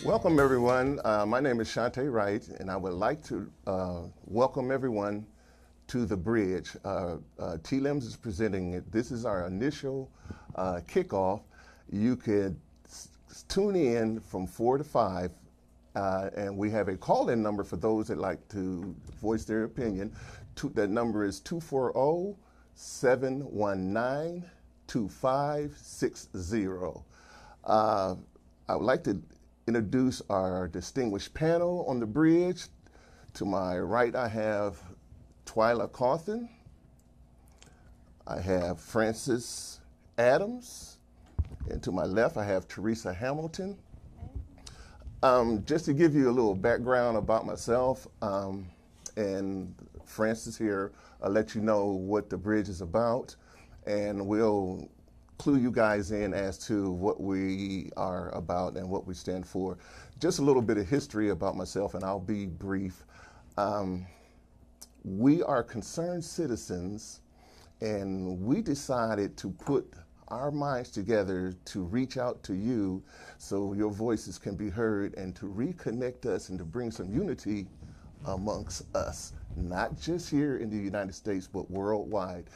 Welcome, everyone. My name is Shante Wright, and I would like to welcome everyone to The Bridge. T-LIMS is presenting it. This is our initial kickoff. You can tune in from 4 to 5, and we have a call-in number for those that like to voice their opinion. That number is 240-719-2560. I would like to introduce our distinguished panel on the bridge. To my right, I have Twyla Cawthon. I have Francis Adams. And to my left, I have Teresa Hamilton. Just to give you a little background about myself, and Francis here, I'll let you know what the bridge is about, and we'll clue you guys in as to what we are about and what we stand for. Just a little bit of history about myself, and I'll be brief. We are concerned citizens, and we decided to put our minds together to reach out to you so your voices can be heard and to reconnect us and to bring some unity amongst us, not just here in the United States, but worldwide.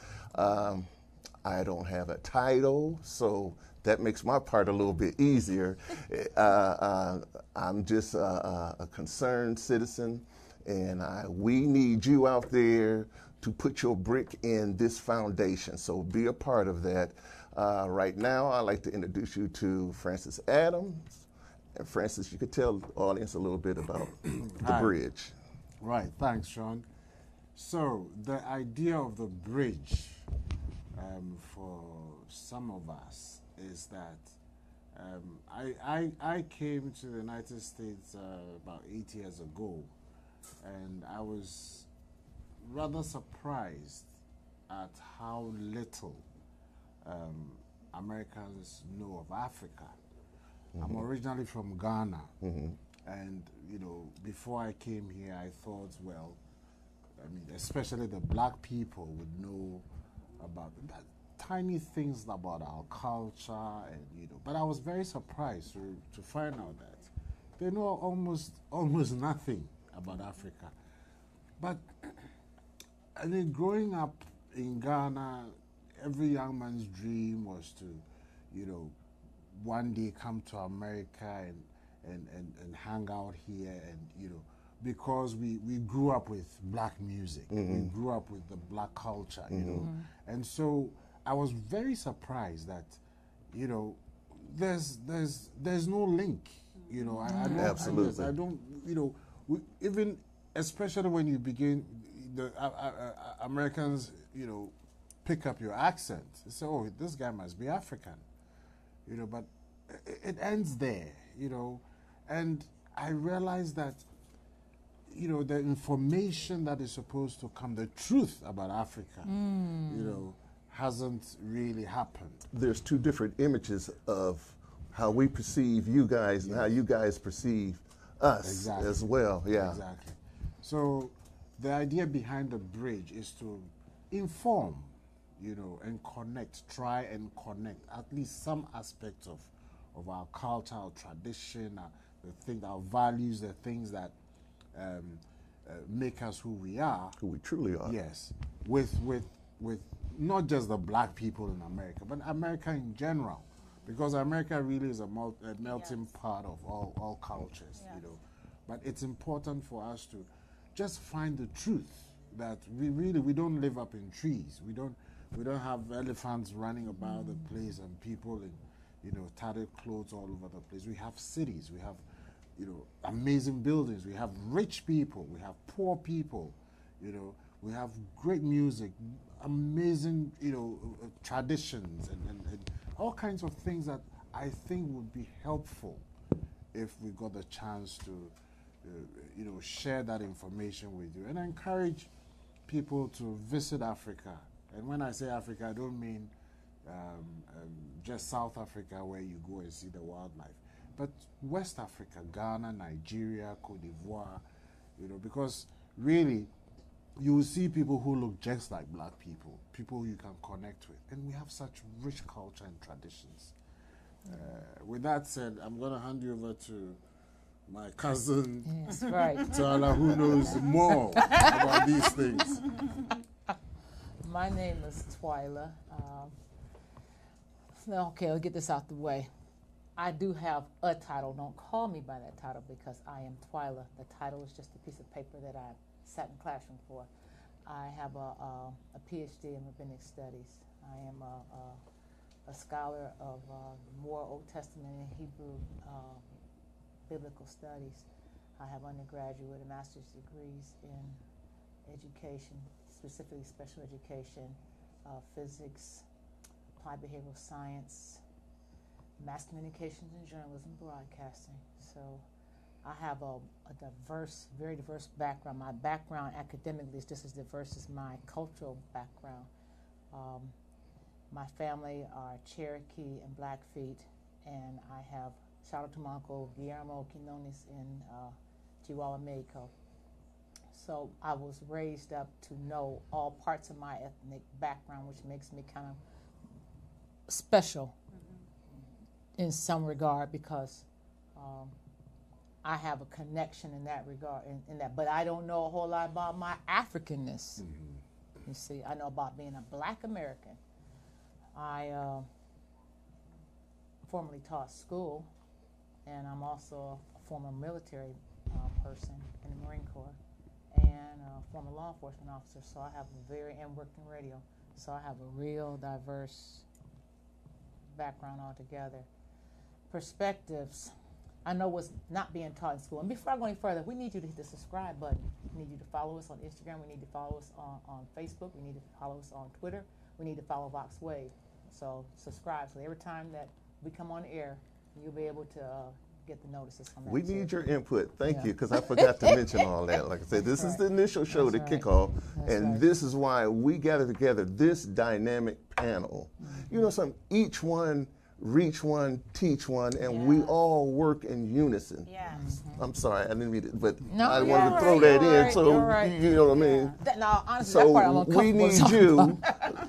I don't have a title, so that makes my part a little bit easier. I'm just a concerned citizen, and we need you out there to put your brick in this foundation, so be a part of that. Right now, I'd like to introduce you to Francis Adams. And Francis, you could tell the audience a little bit about the bridge. Right, thanks, Sean. So the idea of the bridge for some of us is that I came to the United States about 8 years ago, and I was rather surprised at how little Americans know of Africa. I'm originally from Ghana, and before I came here, I thought, well, I mean, especially the black people would know about that, tiny things about our culture, and but I was very surprised to find out that they know almost nothing about Africa. But I mean, growing up in Ghana, every young man's dream was to, one day come to America and hang out here, and because we grew up with black music, we grew up with the black culture, and so I was very surprised that, there's no link, I don't, Absolutely. I don't, even especially when you begin, the Americans, pick up your accent. They say, oh, this guy must be African, but it ends there, and I realized that, the information that is supposed to come, the truth about Africa, hasn't really happened. There's two different images of how we perceive you guys and how you guys perceive us as well. Yeah. Exactly. So the idea behind the bridge is to inform, and connect, try and connect at least some aspects of our culture, our tradition, our values, the things that make us who we are. Who we truly are. Yes. With not just the black people in America, but America in general. Because America really is a melting pot of all cultures, But it's important for us to just find the truth that we don't live up in trees. We don't have elephants running about the place and people in tattered clothes all over the place. We have cities. We have amazing buildings. We have rich people. We have poor people. We have great music, amazing traditions, and all kinds of things that I think would be helpful if we got the chance to share that information with you. And I encourage people to visit Africa. And when I say Africa, I don't mean just South Africa where you go and see the wildlife, but West Africa, Ghana, Nigeria, Cote d'Ivoire, because really you will see people who look just like black people, people who you can connect with. And we have such rich culture and traditions. With that said, I'm going to hand you over to my cousin, Yes, right. Tala, who knows more about these things. My name is Twyla. Okay, I'll get this out the way. I do have a title. Don't call me by that title because I am Twyla. The title is just a piece of paper that I sat in classroom for. I have a PhD in rabbinic studies. I am a scholar of more Old Testament and Hebrew biblical studies. I have undergraduate and master's degrees in education, specifically special education, physics, applied behavioral science, mass communications and journalism, broadcasting. So I have a diverse, very diverse background. My background academically is just as diverse as my cultural background. My family are Cherokee and Blackfeet, and I have, shout out to my uncle Guillermo Quinones in Chihuahua, Mexico. So I was raised up to know all parts of my ethnic background, which makes me kind of special in some regard because I have a connection in that regard, in that. But I don't know a whole lot about my Africanness. You see, I know about being a Black American. I formerly taught school, and I'm also a former military person in the Marine Corps and a former law enforcement officer. So I have and worked in radio. So I have a real diverse background altogether. Perspectives. I know what's not being taught in school. And before I go any further, we need you to hit the subscribe button. We need you to follow us on Instagram. We need to follow us on Facebook. We need to follow us on Twitter. We need to follow Vox Wave. So subscribe. So every time that we come on air, you'll be able to get the notices on that. We need your input. Thank you, because I forgot to mention all that. Like I said, this is the initial show to kick off, and this is why we gather together this dynamic panel. You know something? Each one reach one, teach one, and we all work in unison. I'm sorry, I didn't mean it, but I wanted to throw that in, so you know what I mean? Now, honestly, so that part I'm uncomfortable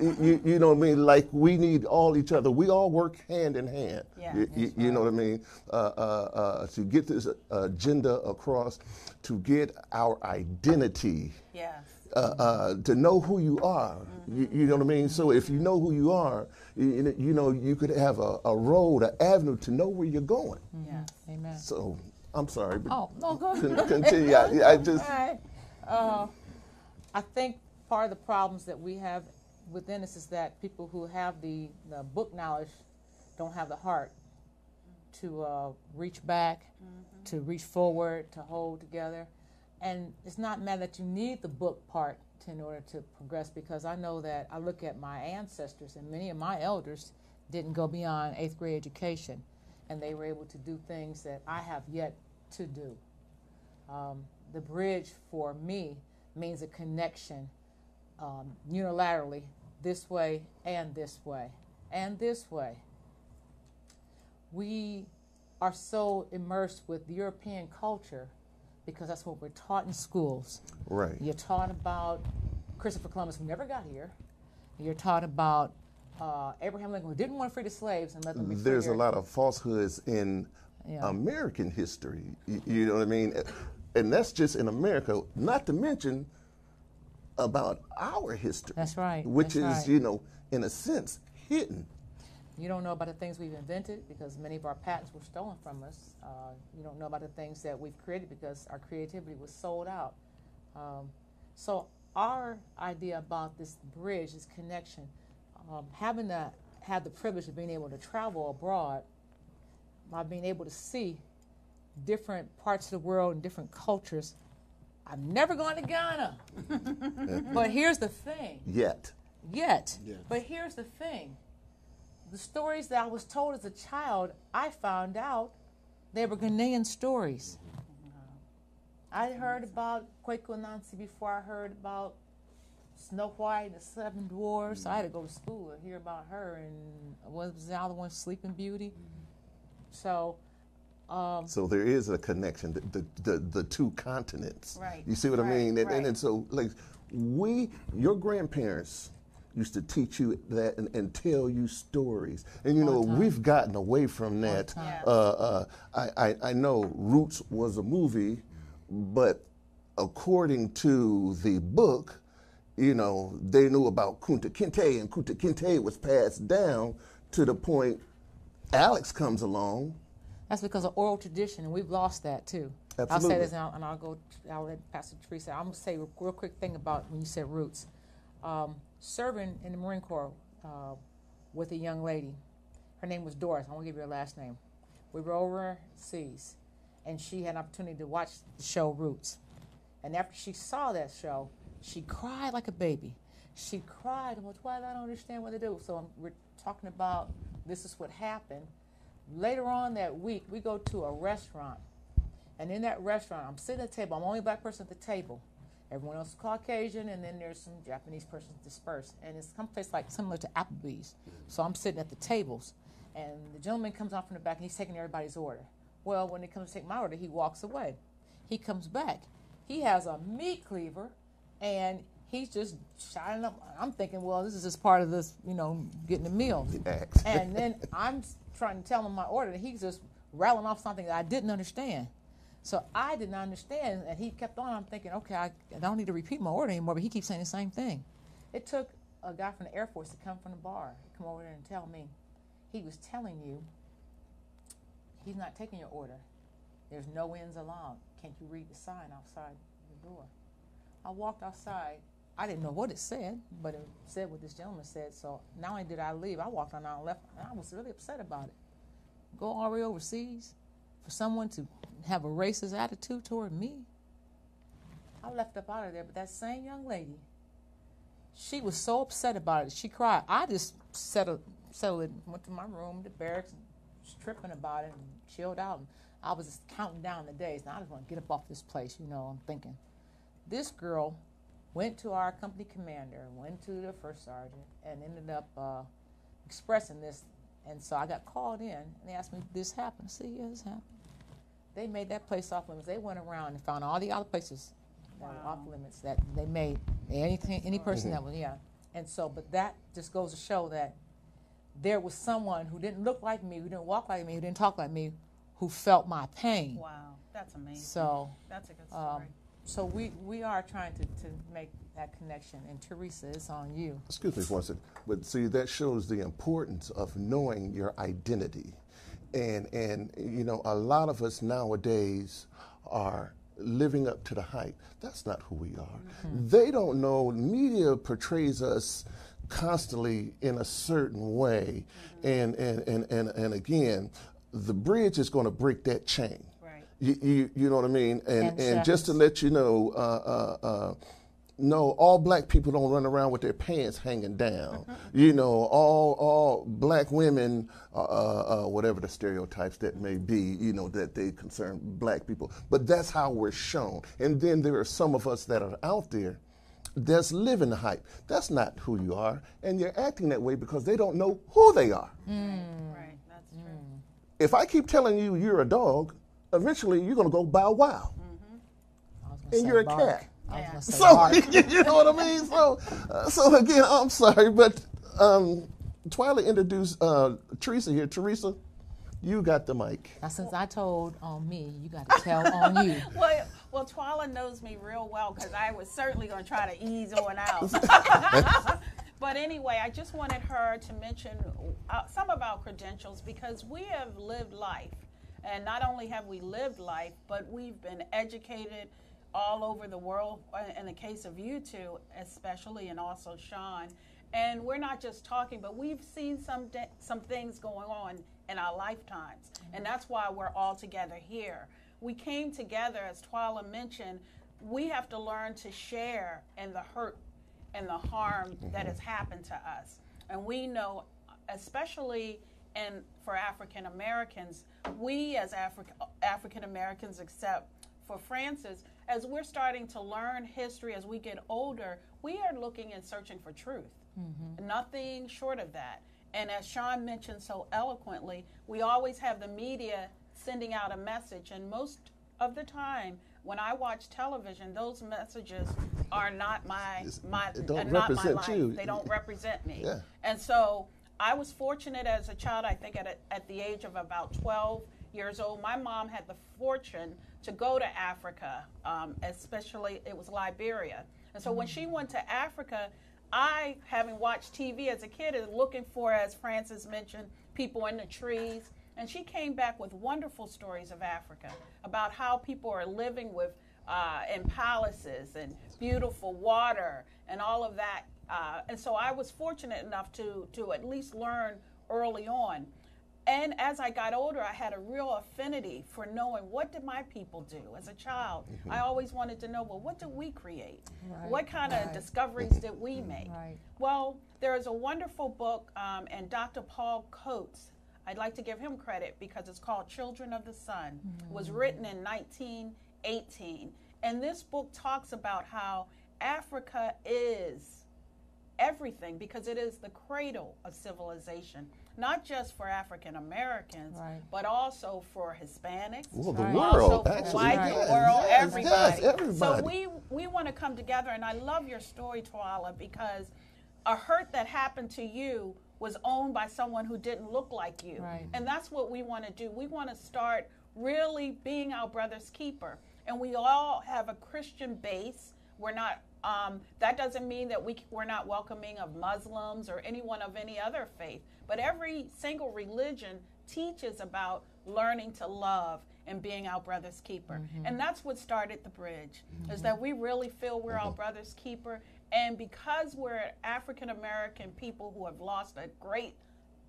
we need you know what I mean? Like, we need all each other. We all work hand in hand. You know what I mean? To get this agenda across, to get our identity. To know who you are, you know what I mean? So if you know who you are, you know, you could have a road, an avenue to know where you're going. Amen. So I'm sorry, but no, go ahead. continue. I just. I think part of the problems that we have within us is that people who have the book knowledge don't have the heart to reach back, to reach forward, to hold together. And it's not matter that you need the book part in order to progress, because I know that I look at my ancestors, and many of my elders didn't go beyond 8th grade education, and they were able to do things that I have yet to do. The bridge for me means a connection unilaterally, this way and this way and this way. We are so immersed with European culture because that's what we're taught in schools. Right. You're taught about Christopher Columbus, who never got here. You're taught about Abraham Lincoln, who didn't want to free the slaves and let them be free. There's a lot of falsehoods in American history. You know what I mean? And that's just in America, not to mention about our history. That's right. Which is, you know, in a sense, hidden. You don't know about the things we've invented because many of our patents were stolen from us. You don't know about the things that we've created because our creativity was sold out. So our idea about this bridge, this connection, having to have the privilege of being able to travel abroad, by being able to see different parts of the world and different cultures. I've never gone to Ghana. But here's the thing. Yet. But here's the thing. The stories that I was told as a child, I found out they were Ghanaian stories. I heard about Kwaku Nancy before I heard about Snow White and the Seven Dwarfs. So I had to go to school and hear about her. And what was the other one? Sleeping Beauty. So there is a connection, the two continents. Right. You see what I mean? And so, like, your grandparents used to teach you that and tell you stories. And you know, we've gotten away from that. I know Roots was a movie, but according to the book, you know, they knew about Kunta Kinte, and Kunta Kinte was passed down to the point Alex comes along. That's because of oral tradition, and we've lost that too. Absolutely. I'll say this, and I'll let Pastor Teresa. I'm gonna say a real quick thing about when you said roots. Serving in the Marine Corps with a young lady. Her name was Doris. I won't give you her last name. We were overseas, and she had an opportunity to watch the show Roots. And after she saw that show, she cried like a baby. She cried, well, Twilight, I don't understand what to do. So we're talking about this is what happened. Later on that week, we go to a restaurant. And in that restaurant, I'm sitting at the table. I'm the only black person at the table. Everyone else is Caucasian, and then there's some Japanese persons dispersed. And it's some place like similar to Applebee's. So I'm sitting at the tables, and the gentleman comes out from the back, and he's taking everybody's order. Well, when he comes to take my order, he walks away. He comes back. He has a meat cleaver, and he's just shining up. I'm thinking, well, this is just part of this, you know, getting a meal. And then I'm trying to tell him my order, and he's just rattling off something that I didn't understand. So I did not understand, and he kept on. I'm thinking, okay, I don't need to repeat my order anymore, but he keeps saying the same thing. It took a guy from the Air Force to come from the bar, come over there and tell me, he was telling you, he's not taking your order. There's no ends allowed. Can't you read the sign outside the door? I walked outside. I didn't know what it said, but it said what this gentleman said. So not only did I leave, I walked on out and left, and I was really upset about it. Go all the way overseas for someone to have a racist attitude toward me. I left up out of there, but that same young lady, she was so upset about it. She cried. I just settled it, went to my room, the barracks, and was tripping about it and chilled out. And I was just counting down the days. Now I just want to get up off this place, you know, I'm thinking. This girl went to our company commander, went to the first sergeant, and ended up expressing this. And so I got called in, and they asked me, did this happen? I said, yeah, this happened. They made that place off limits. They went around and found all the other places that were off limits that they made. Any person that was, And so, but that just goes to show that there was someone who didn't look like me, who didn't walk like me, who didn't talk like me, who felt my pain. Wow, that's amazing. So that's a good story. So we are trying to make that connection. And Teresa, it's on you. Excuse me for a second. But see, that shows the importance of knowing your identity. And you know, a lot of us nowadays are living up to the hype. That's not who we are. Mm-hmm. They don't know. Media portrays us constantly in a certain way. Mm-hmm. And again, the bridge is going to break that chain. Right. You know what I mean? And just to let you know, no, all black people don't run around with their pants hanging down. You know, all black women, whatever the stereotypes that may be, you know, that they concern black people. But that's how we're shown. And then there are some of us that are out there that's living the hype. That's not who you are. And you're acting that way because they don't know who they are. Right, that's true. If I keep telling you you're a dog, eventually you're going to go bow wow. And you're a cat. Yeah. So, you know what I mean? So again, I'm sorry, but Twyla introduced Teresa here. Teresa, you got the mic. Now, since I told on me, you got to tell on you. Well, Twyla knows me real well because I was certainly going to try to ease on out. But anyway, I just wanted her to mention some of our credentials because we have lived life. And not only have we lived life, but we've been educated all over the world, in the case of you two especially, and also Sean. And we're not just talking, but we've seen some things going on in our lifetimes. And that's why we're all together here. We came together, as Twyla mentioned, we have to learn to share in the hurt and the harm that has happened to us. And we know, especially for African Americans, we as African Americans, except for Francis, as we're starting to learn history as we get older, we are looking and searching for truth. Nothing short of that. And as Sean mentioned so eloquently, we always have the media sending out a message, and most of the time, when I watch television, those messages are not my don't not my represent life. you. They don't represent me. Yeah. And so I was fortunate as a child. I think at the age of about 12 years old, my mom had the fortune to go to Africa, especially it was Liberia. And so when she went to Africa, I, having watched TV as a kid, is looking for, as Frances mentioned, people in the trees. And she came back with wonderful stories of Africa, about how people are living with in palaces and beautiful water and all of that. And so I was fortunate enough to at least learn early on. And as I got older, I had a real affinity for knowing, what did my people do as a child? I always wanted to know, well, what did we create? Right, What kind of discoveries did we make? Right. Well, there is a wonderful book, and Dr. Paul Coates, I'd like to give him credit because it's called Children of the Sun. It was written in 1918. And this book talks about how Africa is everything, because it is the cradle of civilization, not just for African Americans, but also for Hispanics, Well, the also world, for actually. white, Yes, the world, yes, everybody. yes, everybody. So we want to come together, and I love your story, Twala, because a hurt that happened to you was owned by someone who didn't look like you. Right. And that's what we want to do. We want to start really being our brother's keeper. And we all have a Christian base. We're not, that doesn't mean that we're not welcoming of Muslims or anyone of any other faith. But every single religion teaches about learning to love and being our brother's keeper. And that's what started the bridge, is that we really feel we're our brother's keeper. And because we're African American people who have lost a great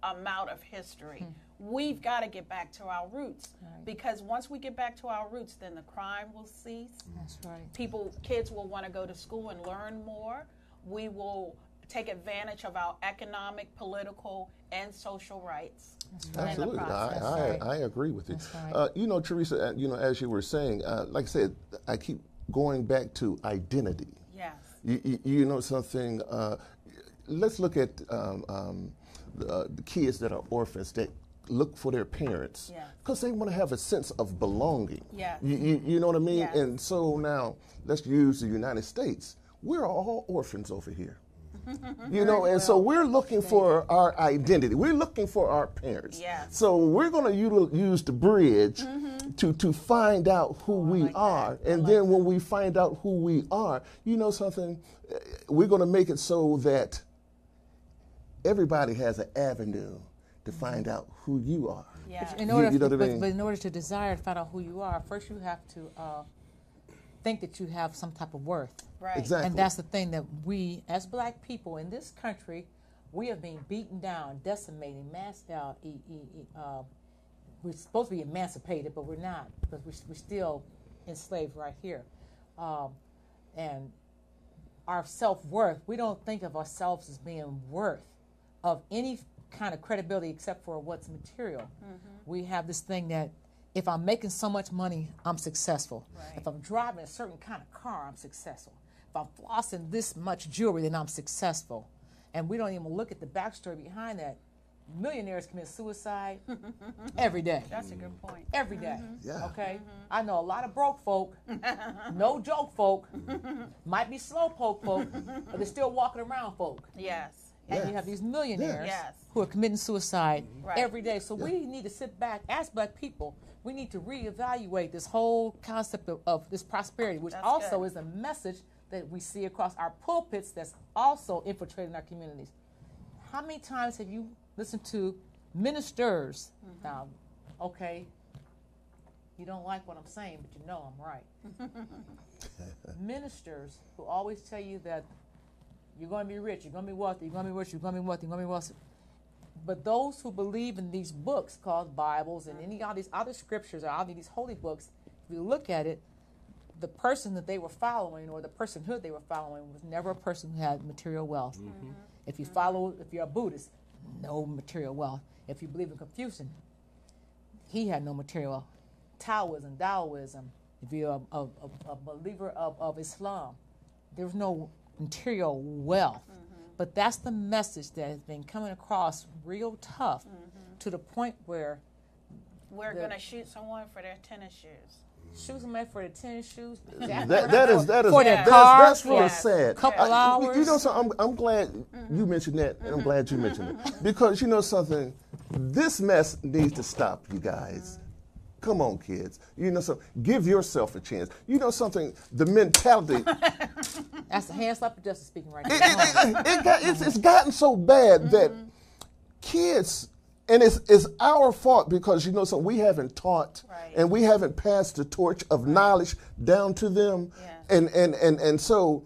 amount of history, we've got to get back to our roots. Because once we get back to our roots, then the crime will cease. That's right. Kids will want to go to school and learn more. We will take advantage of our economic, political, and social rights. Absolutely, I agree with you. Right. You know, Teresa, as you were saying, like I said, I keep going back to identity. Yes. You know something? Let's look at the kids that are orphans that look for their parents because they want to have a sense of belonging. Yes. You know what I mean? Yes. And so now let's use the United States. We're all orphans over here. You know, and so we're looking for our identity. We're looking for our parents. Yes. So we're going to use the bridge to find out who we are. And then when we find out who we are, you know something, we're going to make it so that everybody has an avenue to find out who you are. Yeah. In order, You know what I mean? but in order to desire to find out who you are, first you have to think that you have some type of worth. Right. Exactly. And that's the thing that we, as black people in this country, we have been beaten down, decimated, massed out. We're supposed to be emancipated, but we're not, because we're still enslaved right here. And our self-worth, we don't think of ourselves as being worth of any kind of credibility except for what's material. We have this thing that if I'm making so much money, I'm successful. Right. If I'm driving a certain kind of car, I'm successful. If I'm flossing this much jewelry, then I'm successful. And we don't even look at the backstory behind that. Millionaires commit suicide every day. That's a good point. Every day. Yeah. Okay? I know a lot of broke folk, no joke folk, might be slow poke folk, but they're still walking around folk. Yes. And you have these millionaires Yes. who are committing suicide Right. every day. So we need to sit back, as black people, we need to reevaluate this whole concept of this prosperity, which That's also good. is a message that we see across our pulpits that's also infiltrating our communities. How many times have you listened to ministers? Now, okay, you don't like what I'm saying, but you know I'm right. Ministers who always tell you that you're going to be rich, you're going to be wealthy, you're going to be rich, you're going to be wealthy, you're going to be wealthy. But those who believe in these books called Bibles and all these other scriptures or all these holy books, if you look at it, the person that they were following or the personhood they were following was never a person who had material wealth. If you if you're a Buddhist, no material wealth. If you believe in Confucian, he had no material wealth. Taoism, if you're a believer of Islam, there's no material wealth. But that's the message that has been coming across real tough to the point where We're going to shoot someone for their tennis shoes. shoes are made for the tennis shoes. That is for their cars. That's really sad. Couple hours. You know, so I'm glad you mentioned that, and I'm glad you mentioned it, because you know something, this mess needs to stop, you guys. Come on, kids. You know, so give yourself a chance. You know something, the mentality. That's the hand slap of justice speaking right now. It's gotten so bad that kids, and it's our fault, because you know, so we haven't taught and we haven't passed the torch of knowledge down to them. And so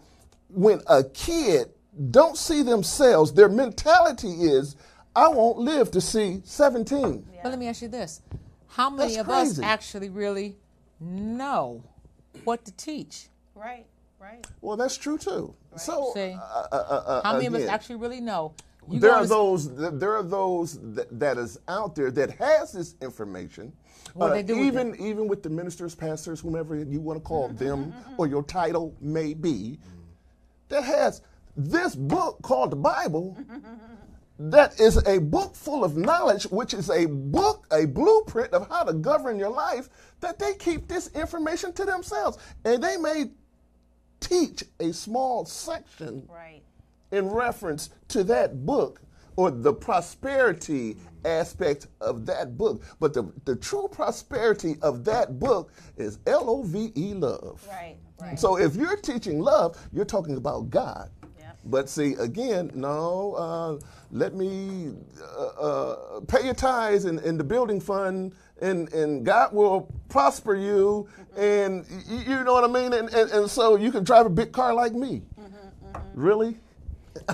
when a kid don't see themselves, their mentality is, I won't live to see 17. But let me ask you this. How many of us actually really know what to teach? Right. Well, that's true too. Right. So, how many of us actually really know? There are those that is out there that has this information. What they do even with the ministers, pastors, whomever you want to call them, or your title may be, that has this book called the Bible. That is a book full of knowledge, which is a blueprint of how to govern your life, that they keep this information to themselves. And they may teach a small section in reference to that book or the prosperity aspect of that book. But the true prosperity of that book is L-O-V-E, love. Right. So if you're teaching love, you're talking about God. But see, again, no, let me pay your tithes in the building fund, and God will prosper you, and you know what I mean? And so you can drive a big car like me. Really?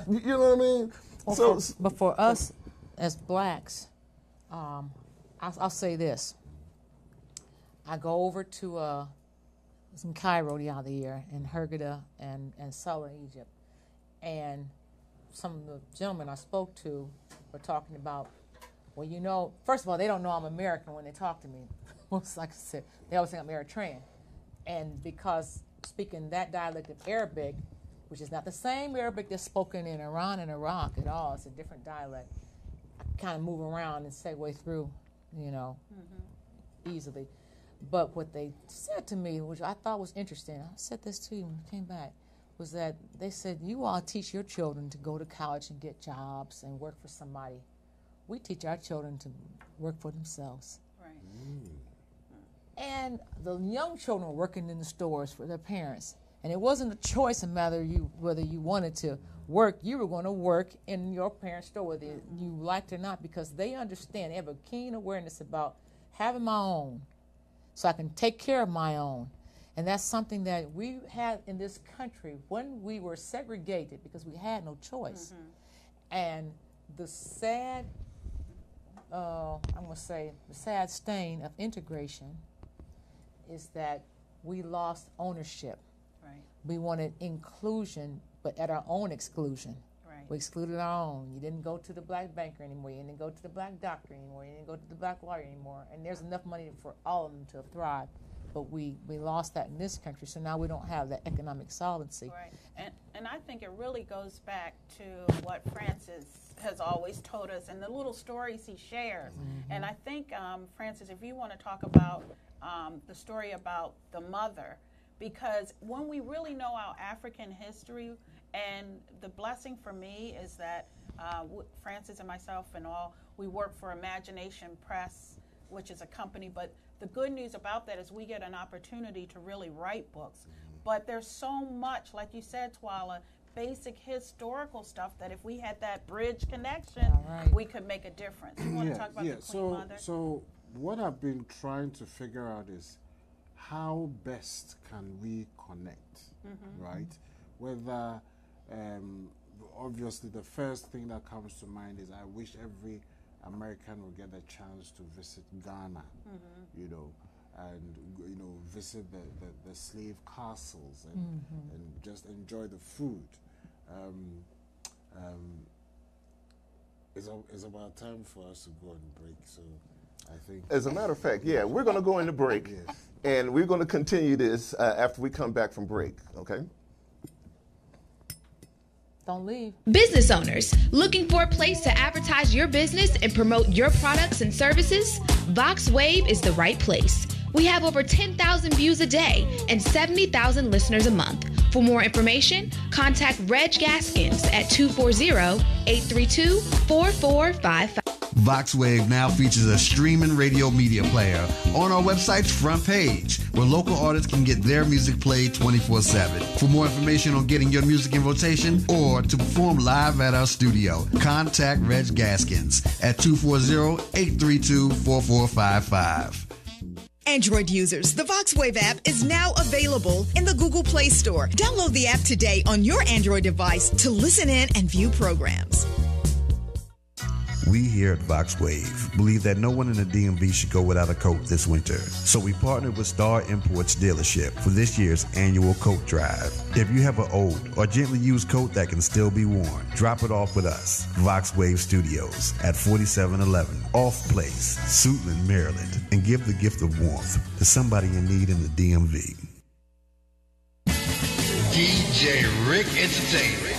You know what I mean? Well, but for us as blacks, I'll say this. I go over to in Cairo the other year, in Hurghada and southern Egypt. And some of the gentlemen I spoke to were talking about, well, you know, first of all, they don't know I'm American when they talk to me. Like I said, they always think I'm Eritrean. And because speaking that dialect of Arabic, which is not the same Arabic that's spoken in Iran and Iraq at all, it's a different dialect, I kind of move around and segue through, you know, easily. But what they said to me, which I thought was interesting, I said this to you when I came back, was that they said, you all teach your children to go to college and get jobs and work for somebody. We teach our children to work for themselves. And the young children were working in the stores for their parents. And it wasn't a choice of whether you wanted to work. You were going to work in your parents' store, whether you liked it or not, because they understand. They have a keen awareness about having my own, so I can take care of my own. And that's something that we had in this country when we were segregated, because we had no choice. And the sad, I'm going to say, the sad stain of integration is that we lost ownership. We wanted inclusion, but at our own exclusion. We excluded our own. You didn't go to the black banker anymore. You didn't go to the black doctor anymore. You didn't go to the black lawyer anymore. And there's enough money for all of them to thrive. But we lost that in this country, so now we don't have that economic solvency. And I think it really goes back to what Francis has always told us and the little stories he shares. And I think, Francis, if you want to talk about the story about the mother, because when we really know our African history, and the blessing for me is that Francis and myself and all, we work for Imagination Press, which is a company, but the good news about that is we get an opportunity to really write books. But there's so much, like you said, Twala, basic historical stuff that if we had that bridge connection, we could make a difference. You want to talk about the Queen Mother? So what I've been trying to figure out is how best can we connect, right? Whether, obviously the first thing that comes to mind is I wish every American will get a chance to visit Ghana, you know, and you know, visit the slave castles and just enjoy the food. It's about time for us to go on break. So I think, as a matter of fact, we're going to go into break, and we're going to continue this after we come back from break. Okay. Don't leave. Business owners looking for a place to advertise your business and promote your products and services? VoxWave is the right place. We have over 10,000 views a day and 70,000 listeners a month. For more information, contact Reg Gaskins at 240-832-4455. VoxWave now features a streaming radio media player on our website's front page, where local artists can get their music played 24/7. For more information on getting your music in rotation or to perform live at our studio, contact Reg Gaskins at 240-832-4455. Android users, the VoxWave app is now available in the Google Play Store. Download the app today on your Android device to listen in and view programs. We here at VoxWave believe that no one in the DMV should go without a coat this winter. So we partnered with Star Imports dealership for this year's annual coat drive. If you have an old or gently used coat that can still be worn, drop it off with us. VoxWave Studios at 4711 Off Place, Suitland, Maryland, and give the gift of warmth to somebody in need in the DMV. DJ Rick Entertainment.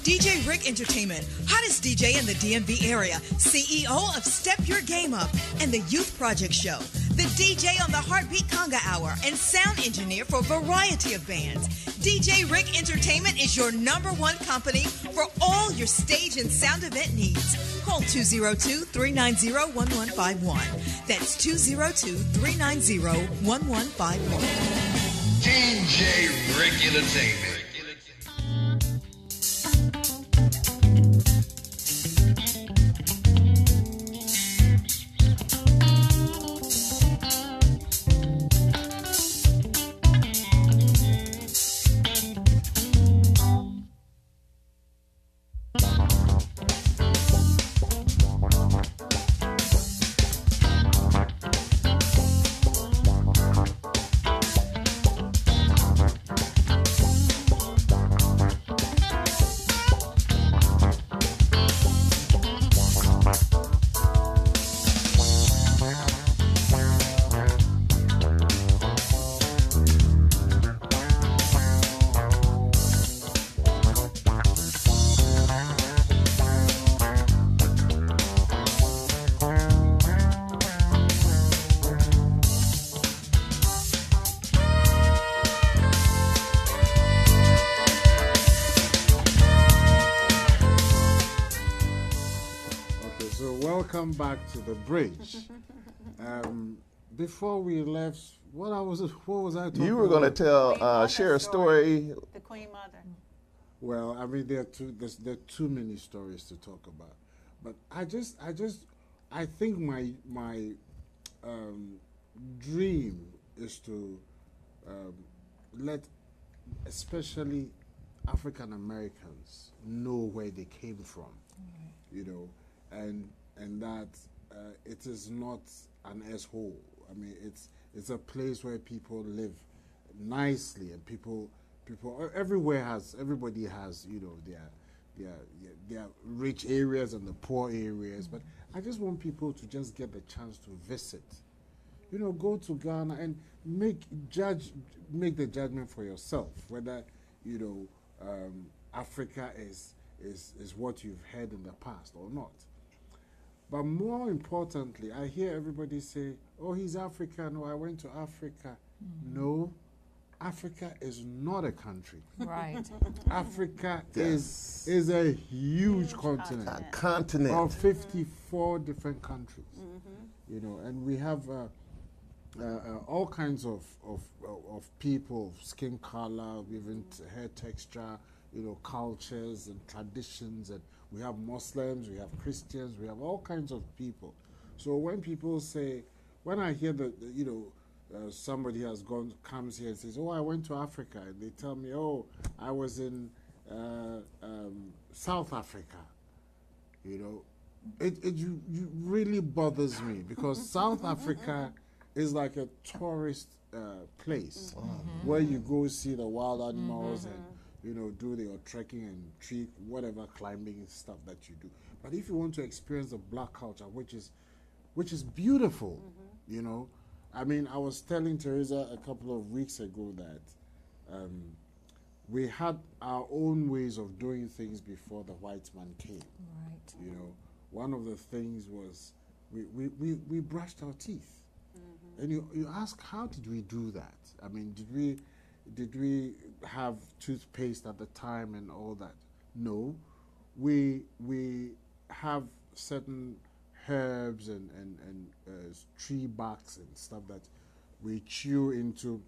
DJ Rick Entertainment, hottest DJ in the DMV area, CEO of Step Your Game Up and the Youth Project Show, the DJ on the Heartbeat Conga Hour, and sound engineer for a variety of bands. DJ Rick Entertainment is your #1 company for all your stage and sound event needs. Call 202-390-1151. That's 202-390-1151. DJ Rick Entertainment. Welcome back to the bridge. Before we left, what was I talking about? You were going to share a story. The Queen Mother. Well, I mean, there are too many stories to talk about, but I think my dream is to let especially African Americans know where they came from, you know, and that it is not an S-hole. I mean, it's a place where people live nicely, and people everybody has, you know, their rich areas and the poor areas. But I just want people to just get the chance to visit, you know, go to Ghana and make the judgment for yourself whether, you know, Africa is what you've heard in the past or not. But more importantly, I hear everybody say, oh, he's African, or I went to Africa. No, Africa is not a country. Right. Africa is a huge continent. A continent. Of 54 different countries. You know, and we have all kinds of people, skin color, even hair texture, you know, cultures and traditions, and we have Muslims, we have Christians, we have all kinds of people. So when people say, when I hear that, you know, somebody comes here and says, oh, I went to Africa, and they tell me, oh, I was in South Africa, you know, it really bothers me, because South Africa is like a tourist place where you go see the wild animals and, you know, do your trekking and tree, whatever climbing stuff that you do. But if you want to experience the black culture, which is beautiful, you know. I mean, I was telling Teresa a couple of weeks ago that we had our own ways of doing things before the white man came. Right. You know, one of the things was we brushed our teeth. And you ask, how did we do that? I mean, did we have toothpaste at the time and all that? No, we have certain herbs and tree barks and stuff that we chew into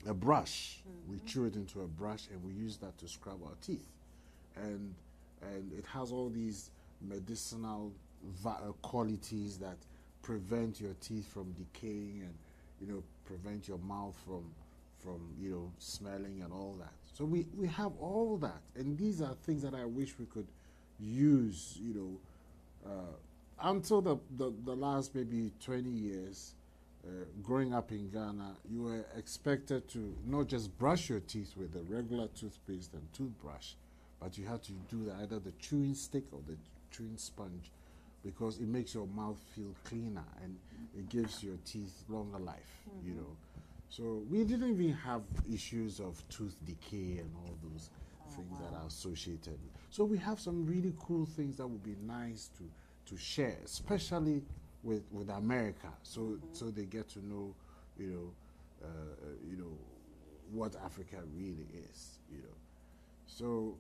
a brush. We chew it into a brush and we use that to scrub our teeth. And it has all these medicinal qualities that prevent your teeth from decaying and, you know, prevent your mouth from you know, smelling and all that. So we have all that, and these are things that I wish we could use, you know, until the last maybe 20 years. Growing up in Ghana, you were expected to not just brush your teeth with a regular toothpaste and toothbrush, but you had to do either the chewing stick or the chewing sponge, because it makes your mouth feel cleaner and it gives your teeth longer life, you know. So we didn't even have issues of tooth decay and all those things that are associated. So we have some really cool things that would be nice to share, especially with America, so they get to know, you know, what Africa really is, you know. So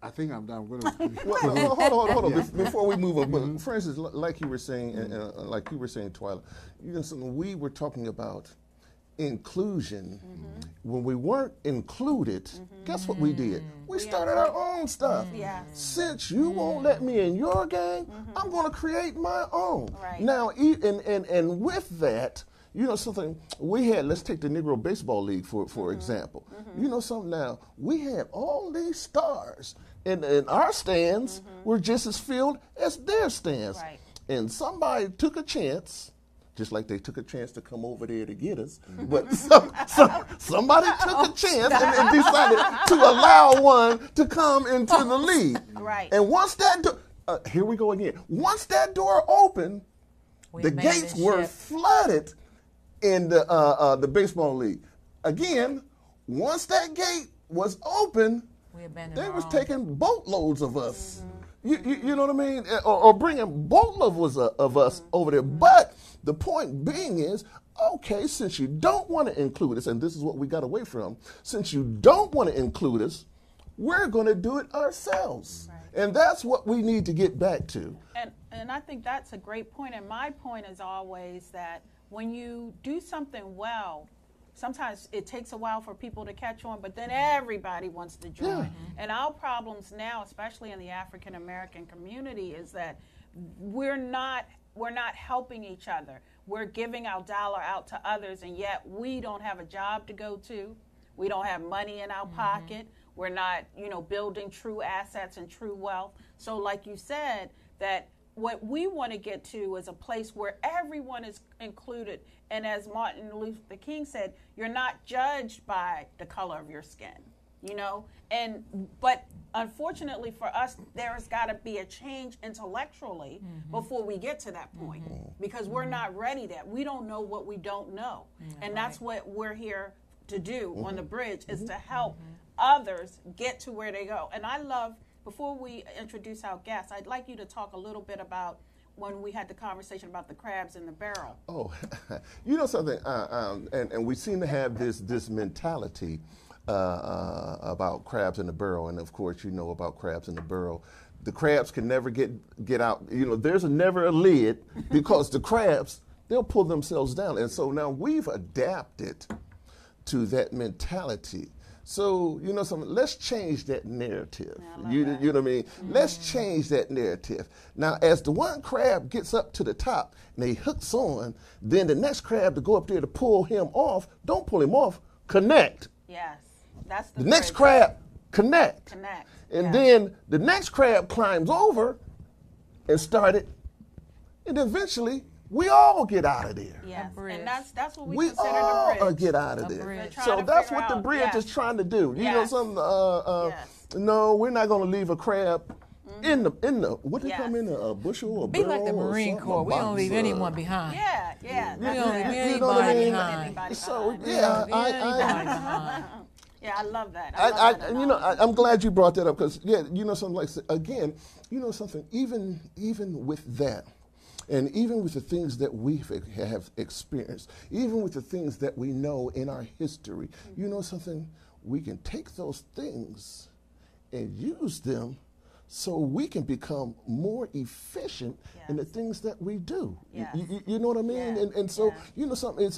I think I'm done. I'm going to. Well, hold on. Yeah. Before we move on, but for instance, like you were saying, like you were saying, Twyla, you know, something we were talking about inclusion. When we weren't included, guess what we did? We started our own stuff. Since you won't let me in your gang, I'm going to create my own. Right. Now, and with that, you know something, we had, let's take the Negro Baseball League for example. You know something, now, we had all these stars, and our stands were just as filled as their stands. Right. And somebody took a chance, just like they took a chance to come over there to get us, but somebody took a chance and decided to allow one to come into the league. Right. And once that here we go again. Once that door opened, the gates were flooded in the baseball league. Again, once that gate was open, they was taking boatloads of us. You know what I mean? Or bringing boatloads of us over there. But the point being is, okay, since you don't want to include us, and this is what we got away from, since you don't want to include us, we're going to do it ourselves. Right. And that's what we need to get back to. And I think that's a great point. And my point is always that when you do something well, sometimes it takes a while for people to catch on, but then everybody wants to join. Yeah. And our problems now, especially in the African American community, is that we're not helping each other. We're giving our dollar out to others, and yet we don't have a job to go to. We don't have money in our pocket. We're not, you know, building true assets and true wealth. So like you said, that what we want to get to is a place where everyone is included. And as Martin Luther King said, you're not judged by the color of your skin, you know? But unfortunately for us, there's got to be a change intellectually before we get to that point, because we're not ready yet. We don't know what we don't know. And that's what we're here to do on the bridge, is to help others get to where they go. And I love, before we introduce our guests, I'd like you to talk a little bit about when we had the conversation about the crabs in the barrel. Oh, you know something, and we seem to have this mentality about crabs in the barrel, and of course you know about crabs in the barrel. The crabs can never get out. You know, there's never a lid, because the crabs, they'll pull themselves down. And so now we've adapted to that mentality. So, you know something, let's change that narrative. You know what I mean? Let's change that narrative. Now, as the one crab gets up to the top and he hooks on, then the next crab to go up there to pull him off, don't pull him off, connect. Yes, that's the next crab, connect. And yes. Then the next crab climbs over and started, and eventually we all get out of there. Yes, and that's what we consider the bridge. We all get out of there. So that's what the bridge is trying to do. You know something? No, we're not going to leave a crab in the what do they come in, a bushel or a Be like the Marine Corps. We don't leave anyone behind. Yeah. We don't leave anybody behind. So I love that. I'm glad you brought that up, because you know something, like, again, you know something, even with that, And even with the things that we have experienced, even with the things that we know in our history, you know something? We can take those things and use them so we can become more efficient in the things that we do. You know what I mean? And so, you know something,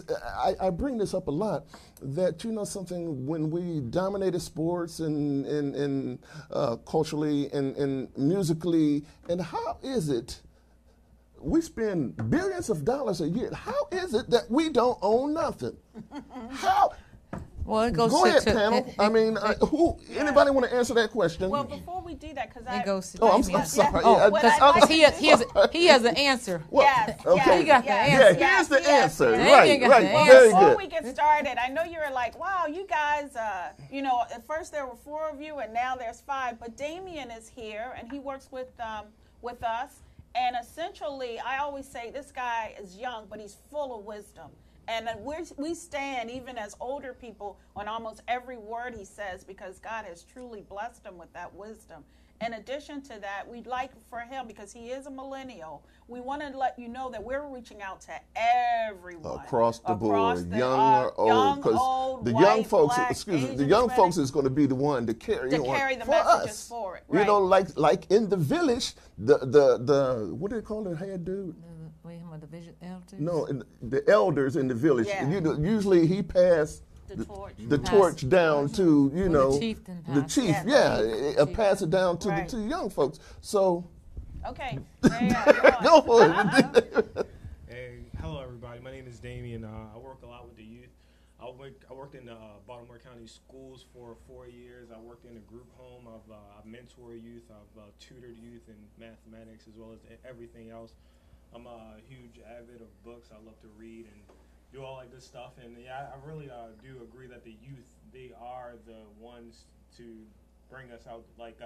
I bring this up a lot, that, you know something, when we dominated sports and culturally and musically, and how is it we spend billions of dollars a year, how is it that we don't own nothing? How? Well, it goes Go ahead, panel. I mean, anybody want to answer that question? Well, before we do that, because it goes to I'm sorry. He has an answer. Well, yes, okay. He got the answer. Here's the answer. yes. Right. Well, Very before good. we get started, I know you were like, wow, you guys, you know, at first there were 4 of you and now there's 5, but Damien is here and he works with us. And essentially, I always say this guy is young, but he's full of wisdom. And we stand, even as older people, on almost every word he says, because God has truly blessed him with that wisdom. In addition to that, we'd like for him, because he is a millennial, we want to let you know that we're reaching out to everyone. Across the board, young or old. Young, Because old, the white, young folks, black, excuse me, Asian, the young folks Hispanic, is going to be the one to carry, the for messages us. for it. You Right. know, like in the village, the what do they call the head dude? The vision elders? No, the elders in the village. Yeah. You know, usually he passed the torch down to, you know, the chieftain the passed. chief. Pass it down to the young folks. So, Okay. go for it. Hey, hello everybody. My name is Damien. I work a lot with the youth. I worked in the Baltimore County schools for 4 years. I worked in a group home. I've mentored youth. I've tutored youth in mathematics as well as everything else. I'm a huge avid of books. I love to read and do all that good stuff. And yeah, I really do agree that the youth, they are the ones to bring us out. Like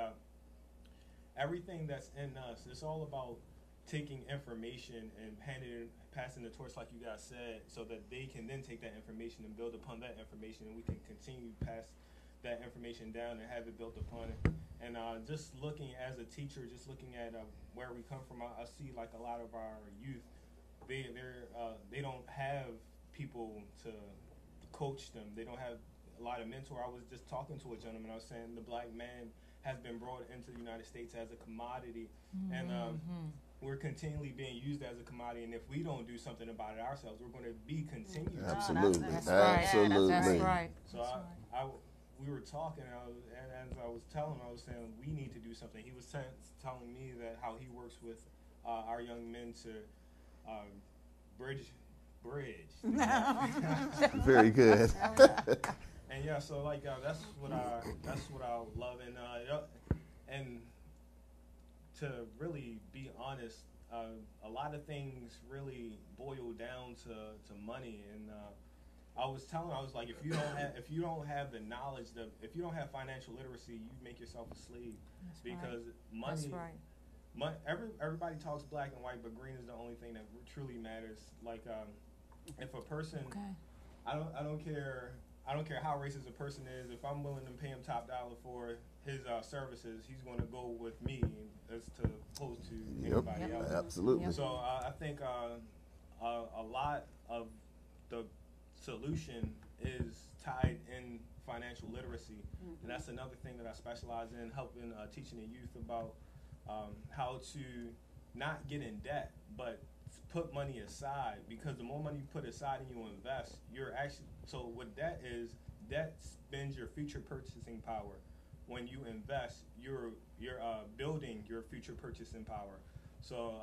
everything that's in us, it's all about taking information and passing the torch, like you guys said, so that they can then take that information and build upon that information, and we can continue to pass that information down and have it built upon it. And just looking as a teacher, just looking at where we come from, I see like a lot of our youth, they don't have people to coach them. They don't have a lot of mentor. I was just talking to a gentleman. I was saying the black man has been brought into the United States as a commodity, and we're continually being used as a commodity. And if we don't do something about it ourselves, we're going to be continued. Absolutely, That's right. absolutely. That's right. So we were talking, and as I was telling him, I was saying we need to do something. He was telling me that how he works with our young men to bridge. Very good. And yeah, so like that's what I love, and to really be honest, a lot of things really boil down to money. And I was like, if you don't have the knowledge, if you don't have financial literacy, you make yourself a slave. That's because right. money. That's right. Everybody talks black and white, but green is the only thing that truly matters. Like if a person, I don't care how racist a person is. If I'm willing to pay him top dollar for his services, he's going to go with me as opposed to anybody else. Absolutely. So I think a lot of the solution is tied in financial literacy, and that's another thing that I specialize in, helping teaching the youth about how to not get in debt, but put money aside, because the more money you put aside and you invest, so what debt is, debt spends your future purchasing power. When you invest, you're building your future purchasing power. So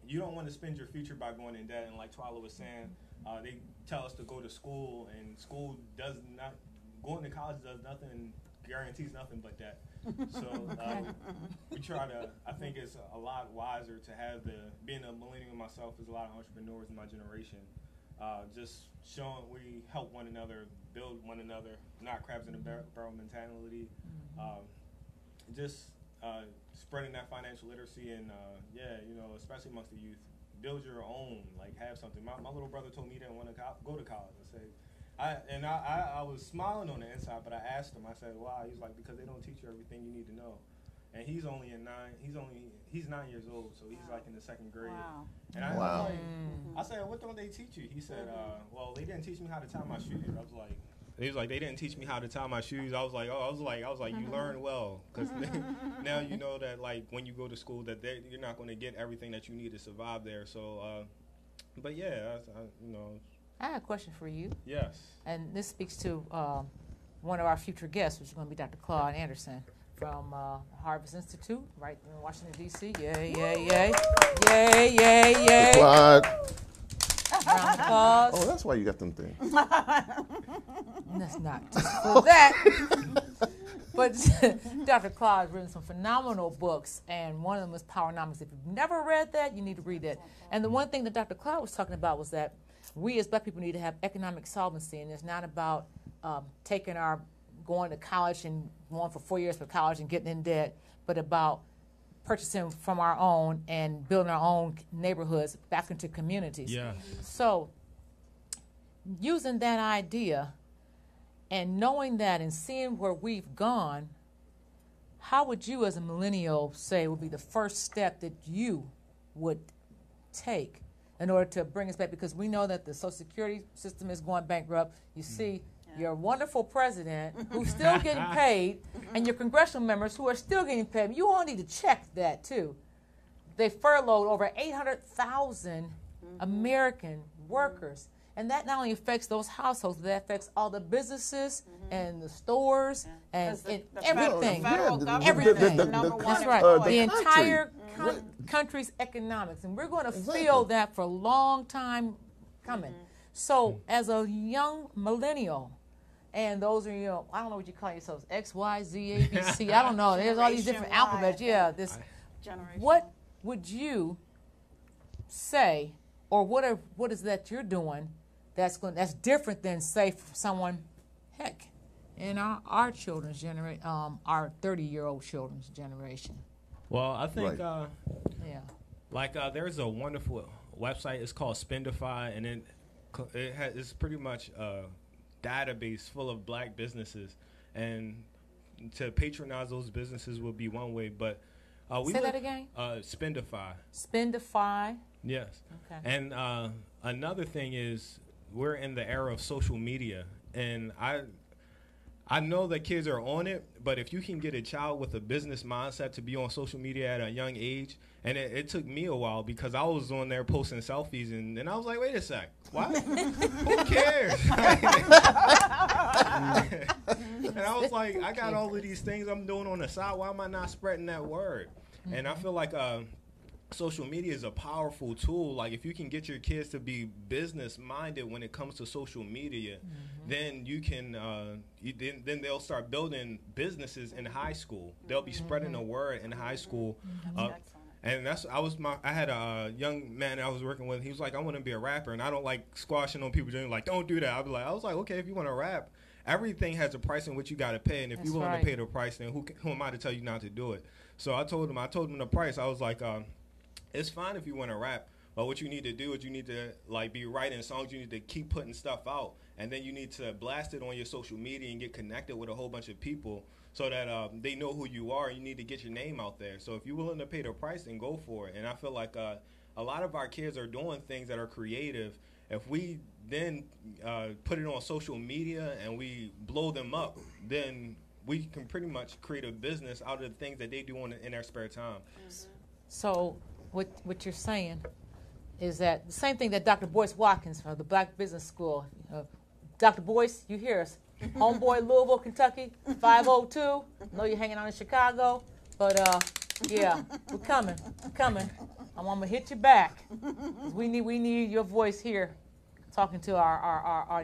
you don't want to spend your future by going in debt. And like Twyla was saying, they tell us to go to school, and going to college does nothing, guarantees nothing but debt. So we try to, I think it's a lot wiser to have being a millennial myself, there's a lot of entrepreneurs in my generation, just showing we help one another, build one another, not crabs in a barrel mentality, just spreading that financial literacy, and especially amongst the youth, build your own, like have something. My little brother told me he didn't want to go to college. I was smiling on the inside, but I asked him, I said, why? He's like, because they don't teach you everything you need to know. and he's only in 9. He's 9 years old, so he's like in the 2nd grade. Wow. And I said, what don't they teach you? He said, well, they didn't teach me how to tie my shoes. I was like, he was like, they didn't teach me how to tie my shoes. I was like, you learned well, because now you know that like when you go to school that you're not going to get everything that you need to survive there. So, but yeah, you know. I have a question for you. Yes. And this speaks to one of our future guests, which is going to be Dr. Claude Anderson from Harvest Institute, right in Washington, D.C. Yay, yay, yay. Yay, yay, yay. Claude. Round of applause. Oh, that's why you got them things. That's not just for that. But Dr. Claude has written some phenomenal books, and one of them is Powernomics. If you've never read that, you need to read it. And the one thing that Dr. Claude was talking about was that we as black people need to have economic solvency, and it's not about going to college and going for 4 years for college and getting in debt, but about purchasing from our own and building our own neighborhoods back into communities. Yeah. So using that idea and knowing that and seeing where we've gone, how would you as a millennial say would be the first step that you would take in order to bring us back? Because we know that the Social Security system is going bankrupt. You see your wonderful president who's still getting paid and your congressional members who are still getting paid. You all need to check that too. They furloughed over 800,000 American workers. And that not only affects those households, but that affects all the businesses and the stores and everything. Everything. That's right. The entire country's economics. And we're going to feel that for a long time coming. So as a young millennial, and those are, I don't know what you call yourselves, X, Y, Z, A, B, C. I don't know. There's all these different alphabets. Yeah. Generation. What would you say, or what is that you're doing that's different than, say, for someone, heck, in our children's generation, our 30-year-old children's generation? Well, I think, there's a wonderful website. It's called Spendify, and it's pretty much a database full of black businesses, and to patronize those businesses would be one way. But say that again. Spendify. Spendify. Yes. Okay. And another thing is we're in the era of social media, and I know that kids are on it, but if you can get a child with a business mindset to be on social media at a young age, and it took me a while because I was on there posting selfies, and I was like, wait a sec, what? Who cares? And I was like, I got all of these things I'm doing on the side. Why am I not spreading that word? And I feel like social media is a powerful tool. Like if you can get your kids to be business minded when it comes to social media, then you can then they'll start building businesses in high school. They'll be spreading the word in high school. And I had a young man I was working with. He was like, I want to be a rapper, and I don't like squashing on people doing like, don't do that. I was like, okay, if you want to rap, everything has a price in which you got to pay, and if you're willing to pay the price, then who am I to tell you not to do it? So I told him the price. I was like, it's fine if you want to rap, but what you need to do is you need to like be writing songs. You need to keep putting stuff out, and then you need to blast it on your social media and get connected with a whole bunch of people so that they know who you are. You need to get your name out there. So if you're willing to pay the price, then go for it. And I feel like a lot of our kids are doing things that are creative. If we then put it on social media and we blow them up, then we can pretty much create a business out of the things that they do in their spare time. So what you're saying is that the same thing that Dr. Boyce Watkins from the Black Business School, Dr. Boyce, you hear us, homeboy, Louisville, Kentucky, 502. I know you're hanging out in Chicago, but yeah, we're coming. I'm gonna hit you back. We need your voice here, talking to our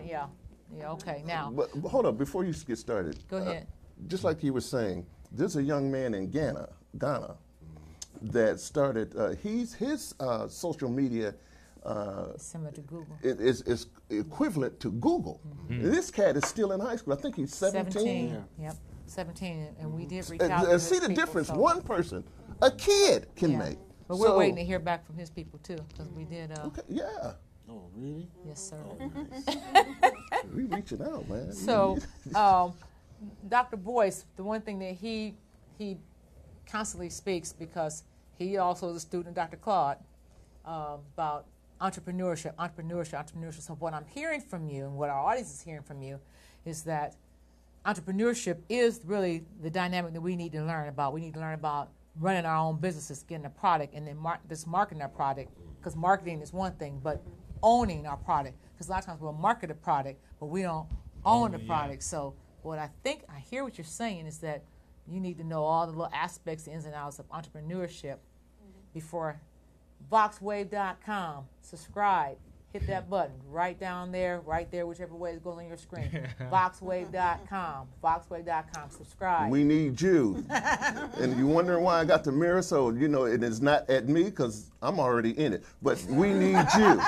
okay now. But hold on, before you get started. Go ahead. Just like you were saying, there's a young man in Ghana, that started. His social media similar to Google. Is equivalent to Google. This cat is still in high school. I think he's 17. Yeah. Yep, 17, and we did reach out. And see the difference one person, a kid, can make. But we're waiting to hear back from his people too, because we did. Okay, yeah. Oh, really? Yes, sir. Nice. We reaching out, man. So, Dr. Boyce, the one thing that he constantly speaks, because he also is a student of Dr. Claude, about entrepreneurship. So what I'm hearing from you, and what our audience is hearing from you, is that entrepreneurship is really the dynamic that we need to learn about. We need to learn about running our own businesses, getting a product, and then marketing our product, because marketing is one thing, but owning our product. Because a lot of times we'll market a product, but we don't own the product. So what I think, I hear what you're saying, is that you need to know all the little aspects, the ins and outs of entrepreneurship before. Voxwave.com, subscribe, hit that button right down there, whichever way it goes on your screen. Voxwave.com, subscribe. We need you. And you're wondering why I got the mirror, so you know it is not at me, because I'm already in it. But we need you.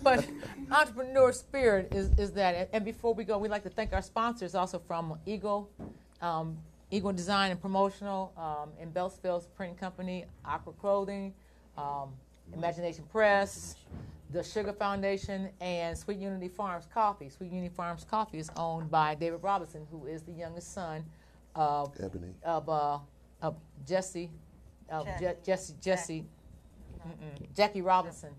But entrepreneur spirit is that. And before we go, we'd like to thank our sponsors also from Eagle Design and Promotional, in Beltsville's Printing Company, Aqua Clothing, Imagination Press, the Sugar Foundation, and Sweet Unity Farms Coffee. Sweet Unity Farms Coffee is owned by David Robinson, who is the youngest son of Ebony. Jackie Robinson.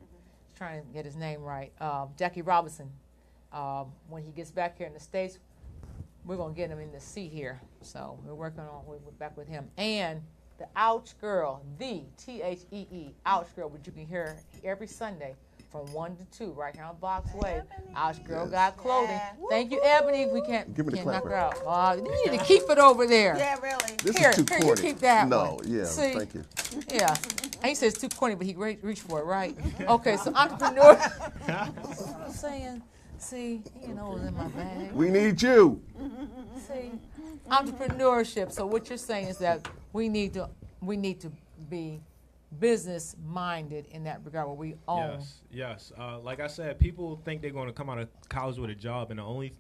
Trying to get his name right. Jackie Robinson. When he gets back here in the States, we're going to get him in the seat here. So we're back with him. And the Ouch Girl, the THEE, Ouch Girl, which you can hear every Sunday from 1 to 2 right here on Vox Wave. Ouch Girl got clothing. Yeah. Thank you, Ebony. We can't knock her out. You need to keep it over there. Yeah, really. This is too corny. You keep that No, one. yeah, See? thank you. Yeah. He says too corny, but he reached for it, right? Okay, so entrepreneur. I'm saying, see, he knows in my bag. We need you. See, entrepreneurship. So what you're saying is that we need to be business minded in that regard, where we own. Yes. Like I said, people think they're going to come out of college with a job, and the only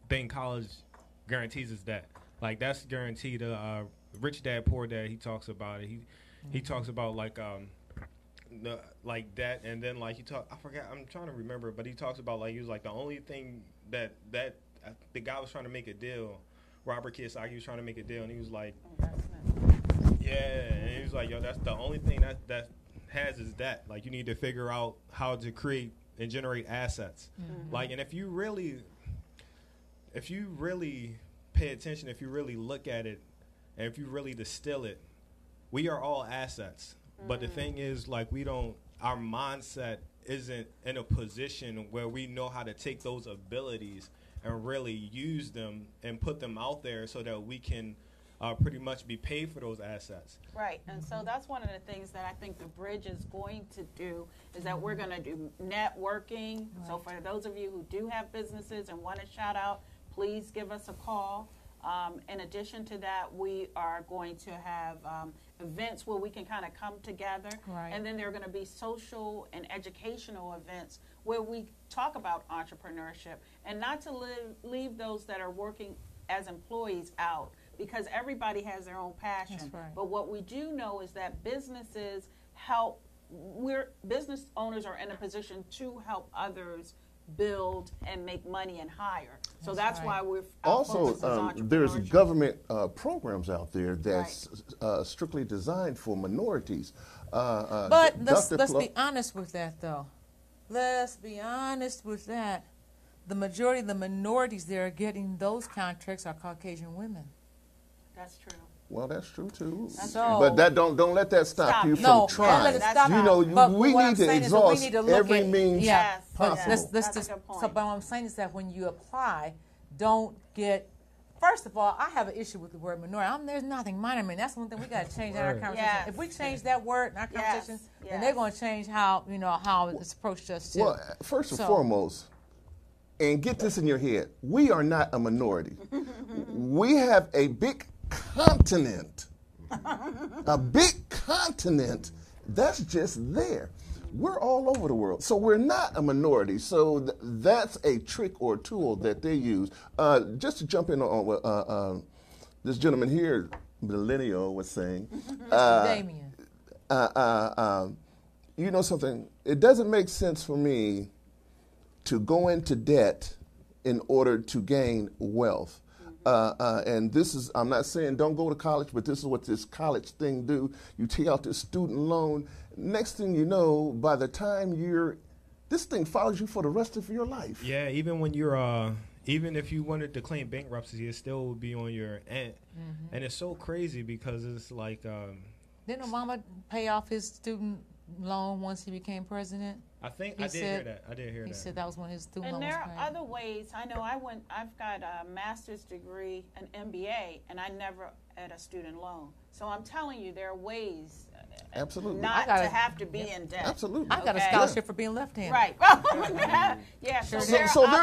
thing college guarantees is that. Like, that's guaranteed. Rich Dad, Poor Dad, he talks about it. He talks about like that, and then like I forgot, I'm trying to remember, but he talks about like he was like the only thing that the guy was trying to make a deal. Robert Kiyosaki was trying to make a deal, and he was like, yeah, and he was like, yo, that's the only thing that has is that. Like, you need to figure out how to create and generate assets. Mm-hmm. Like, and if you really pay attention, if you really look at it, and if you really distill it, we are all assets. Mm-hmm. But the thing is, like, our mindset isn't in a position where we know how to take those abilities and really use them and put them out there so that we can pretty much be paid for those assets. Right, and so that's one of the things that I think the Bridge is going to do, is that we're going to do networking. Right. So for those of you who do have businesses and want to shout out, please give us a call. In addition to that, we are going to have events where we can kind of come together. Right. And then there are going to be social and educational events where we talk about entrepreneurship, and not to leave those that are working as employees out, because everybody has their own passion. That's right. But what we do know is that businesses business owners are in a position to help others build and make money and hire. So that's right. Why we're also there's government programs out there that's right. Strictly designed for minorities. But let's be honest with that, though. Let's be honest with that. The majority of the minorities that are getting those contracts are Caucasian women. That's true. Well, that's true too. So, but that don't let that stop you from trying. You know, we need to exhaust every means possible. So what I'm saying is that when you apply, don't get. First of all, I have an issue with the word minority. There's nothing minor. I mean, that's one thing we got to change in our conversation. Yes. If we change that word in our conversation, then they're going to change how it's approached us too. Well, first and foremost, and get this in your head: we are not a minority. We have a big continent, that's just there. We're all over the world, so we're not a minority. So that's a trick or tool that they use. Just to jump in on what this gentleman here, Millennial, was saying. Damien. You know something? It doesn't make sense for me to go into debt in order to gain wealth. And this is, I'm not saying don't go to college, but this is what this college thing do. You take out this student loan. Next thing you know, by the time this thing follows you for the rest of your life. Yeah, even when you're, even if you wanted to claim bankruptcy, it still would be on your end. Mm-hmm. And it's so crazy because it's like... Didn't Obama pay off his student loan once he became president? I did hear that. He said that was when his student loan was paid. And there are other ways. I know I've got a master's degree, an MBA, and I never had a student loan. So I'm telling you, there are ways Absolutely. not to have to be in debt. Absolutely. I got a scholarship for being left-handed. Right. Yeah. So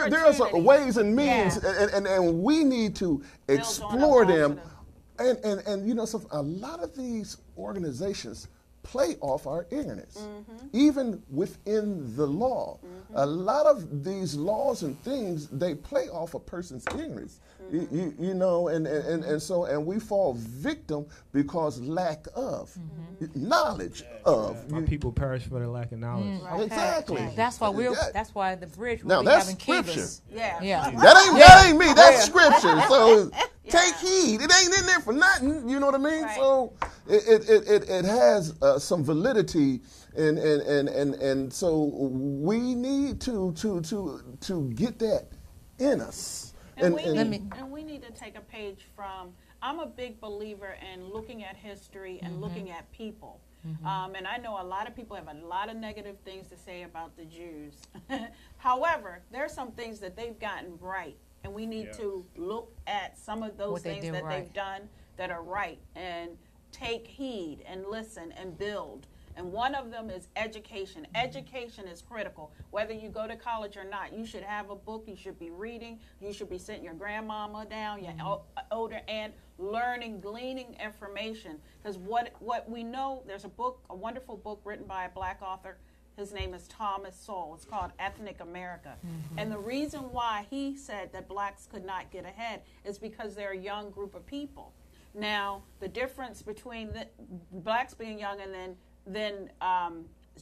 there's ways and means, and we need to explore them. And you know, so a lot of these organizations play off our ignorance, even within the law. A lot of these laws and things, they play off a person's ignorance, you know, and we fall victim because lack of knowledge of. My people perish for the lack of knowledge. Right. Exactly. That's why that's why the bridge now will be that's having scripture. kivas. Yeah. That ain't me. That's scripture. So take heed. It ain't in there for nothing. You know what I mean? Right. So it has some validity, and so we need to get that in us. And we need to take a page from. I'm a big believer in looking at history and looking at people. And I know a lot of people have a lot of negative things to say about the Jews. However, there are some things that they've gotten right. And we need to look at some of those things that they've done that are right and take heed and listen and build. And one of them is education. Education is critical. Whether you go to college or not, you should have a book, you should be reading, you should be sitting your grandmama down, your older aunt, learning, gleaning information. Because what we know, there's a wonderful book written by a black author. His name is Thomas Sowell. It's called Ethnic America. And the reason why he said that blacks could not get ahead is because they're a young group of people. Now, the difference between blacks being young and then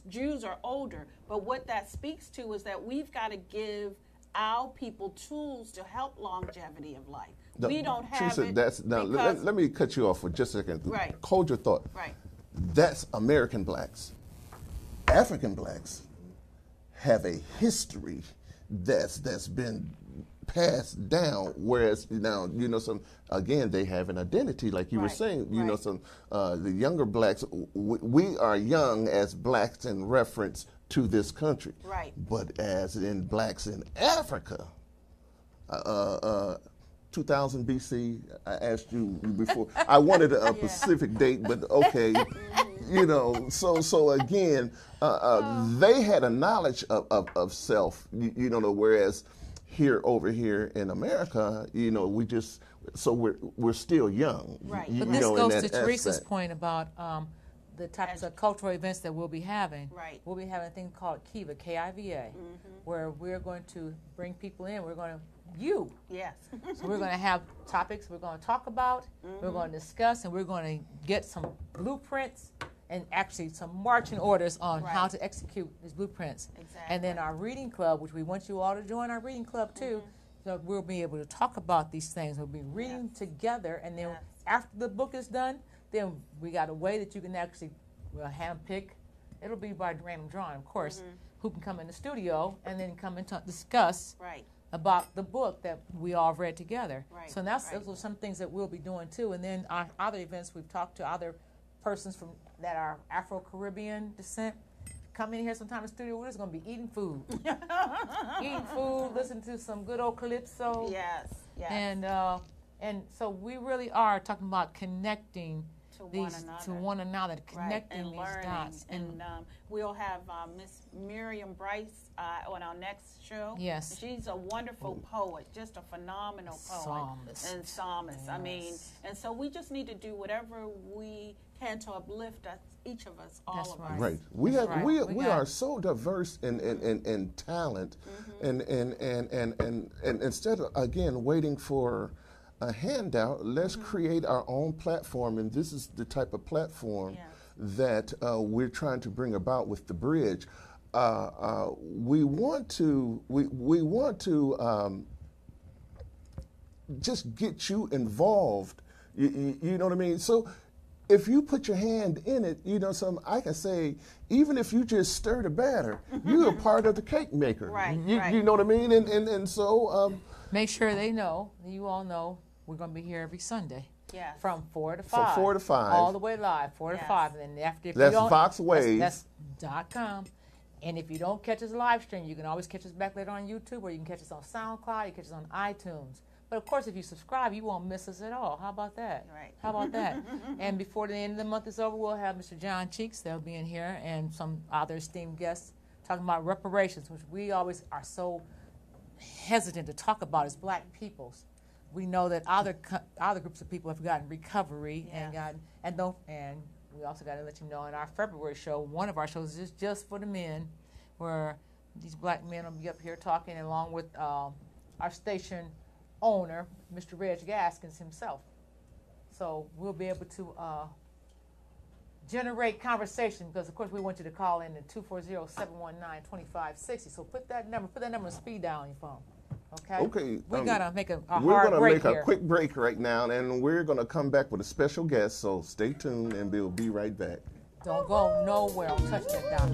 Jews are older. But what that speaks to is that we've got to give our people tools to help longevity of life. We don't have it. Let me cut you off for just a second. Right. Hold your thought. Right. That's American blacks. African blacks have a history that's been passed down, whereas now, you know, they have an identity, like you were saying, you know, the younger blacks, we are young as blacks in reference to this country. Right. But as in blacks in Africa, 2000 BC, I asked you before, I wanted a specific date, but okay. You know, so again, they had a knowledge of self, you know, whereas over here in America, you know, we're still young. Right. But this goes to Teresa's point about the types of cultural events that we'll be having. Right. We'll be having a thing called Kiva, K-I-V-A, where we're going to bring people in. We're going to Yes. So we're going to have topics we're going to talk about, we're going to discuss, and we're going to get some blueprints and actually some marching orders on how to execute these blueprints. Exactly. And then our reading club, which we want you all to join our reading club too, so we'll be able to talk about these things. We'll be reading together, and then after the book is done, then we got a way that you can actually handpick. It'll be by random drawing, of course, who can come in the studio and then come and discuss about the book that we all read together. Right. So those are some things that we'll be doing too. And then our other events, we've talked to other persons that are Afro-Caribbean descent. Come in here sometime in the studio, we're just going to be eating food. Listen to some good old calypso. Yes. And so we really are talking about connecting to one another, connecting and these learning. dots. And we'll have Miss Miriam Bryce on our next show. Yes. She's a wonderful poet, just a phenomenal poet. Psalmist. Yes. I mean, and so we just need to do whatever we can to uplift each of us, all of us. Right. We are so diverse in talent, and instead of again waiting for a handout, let's create our own platform, and this is the type of platform that we're trying to bring about with the bridge. We want to just get you involved. You know what I mean? So if you put your hand in it, you know, I can say, even if you just stir the batter, you're a part of the cake maker. Right, You know what I mean? And so... make sure they know, you all know, we're going to be here every Sunday. Yes. From 4 to 5. From 4 to 5. All the way live, 4 Yes. to 5. And then after, if That's you don't, Vox Waves. That's .com. And if you don't catch us live stream, you can always catch us back later on YouTube, or you can catch us on SoundCloud, you can catch us on iTunes. But of course, if you subscribe, you won't miss us at all. How about that? Right. How about that? And before the end of the month is over, we'll have Mr. John Cheeks. They'll be in here, and some other esteemed guests talking about reparations, which we always are so hesitant to talk about as Black peoples. We know that other groups of people have gotten recovery and we also got to let you know in our February show, one of our shows is just for the men, where these Black men will be up here talking along with our station owner, Mr. Reg Gaskins himself. So we'll be able to generate conversation, because of course we want you to call in at 240-719-2560. So put that number on speed dial on your phone. Okay. We gotta make a hard break. We're gonna make here. a quick break right now, and we're gonna come back with a special guest. So stay tuned, and we'll be right back. Don't go nowhere. I'll touch that down.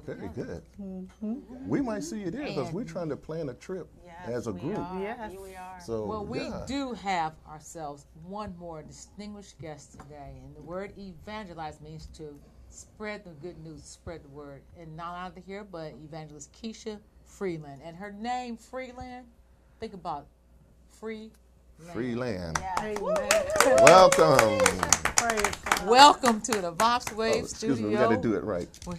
Very good. We might see you there, because we're trying to plan a trip as a group. Yes, we are. So, well, we do have ourselves one more distinguished guest today, and the word evangelize means to spread the good news, spread the word. And not out of here, but evangelist Keisha Freeland. And her name, Freeland, think about free land. Free land. Yes. Welcome. Welcome to the Vox Wave Studio. Excuse me, we got to do it right. I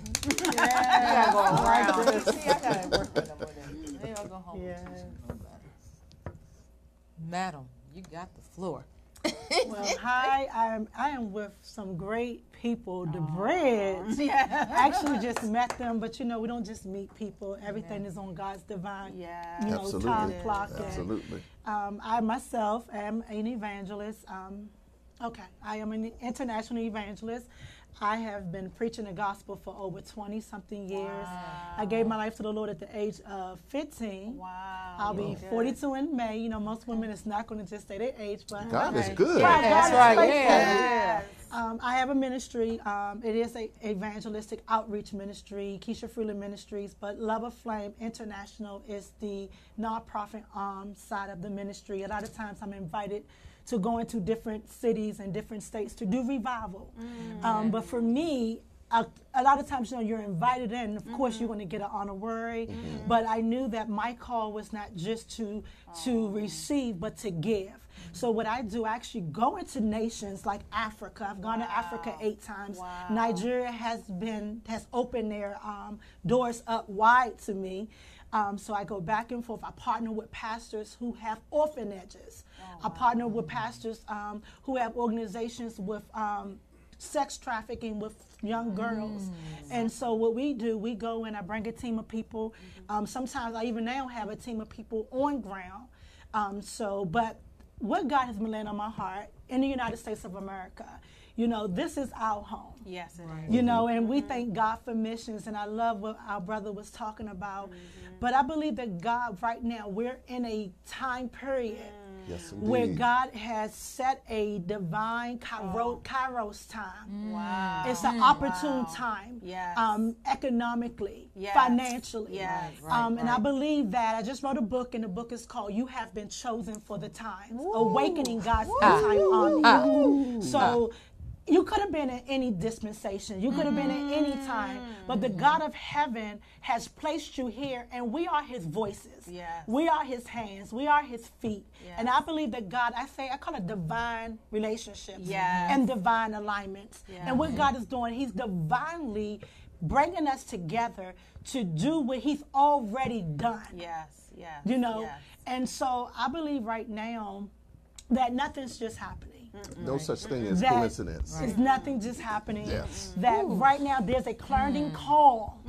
gotta go around. See, I gotta work with them with it. They all go home. Madam, you got the floor. Well, hi. I am with some great people. The Breads. Actually, just met them, but you know, we don't just meet people. Everything is on God's divine, time clock. Absolutely. I myself am an evangelist. Okay, I am an international evangelist. I have been preaching the gospel for over 20-something years. Wow. I gave my life to the Lord at the age of 15. Wow. I'll be 42 in May. You know, most women is not going to just say their age, but God is good. Yeah, That's God right. is faithful. Yeah. I have a ministry. It is a evangelistic outreach ministry, Keisha Freeland Ministries, but Love of Flame International is the nonprofit arm side of the ministry. A lot of times I'm invited to go into different cities and different states to do revival. But for me, a lot of times, you know, you're invited in. Of course, you're going to get an honorary. But I knew that my call was not just to receive, but to give. So what I do, I actually go into nations like Africa. I've gone to Africa 8 times. Nigeria has opened their doors up wide to me. So I go back and forth. I partner with pastors who have orphanages. I partner with pastors who have organizations with sex trafficking with young girls. And so what we do, we go and I bring a team of people. Sometimes I even now have a team of people on ground. But what God has been laying on my heart in the United States of America, you know, this is our home. Yes, it is. You know, and we thank God for missions, and I love what our brother was talking about. But I believe that God, right now, we're in a time period where God has set a divine Kairos time. Wow. It's an opportune time, economically, financially. And I believe that. I just wrote a book, and the book is called You Have Been Chosen for the Times, Awakening God's End-Time Army. So you could have been in any dispensation. You could have been in any time. But the God of heaven has placed you here, and we are his voices. We are his hands. We are his feet. And I believe that God, I call it divine relationships and divine alignments. And what God is doing, he's divinely bringing us together to do what he's already done. You know? And so I believe right now that nothing's just happening. No such thing as coincidence. It's nothing just happening. That right now there's a clarion call.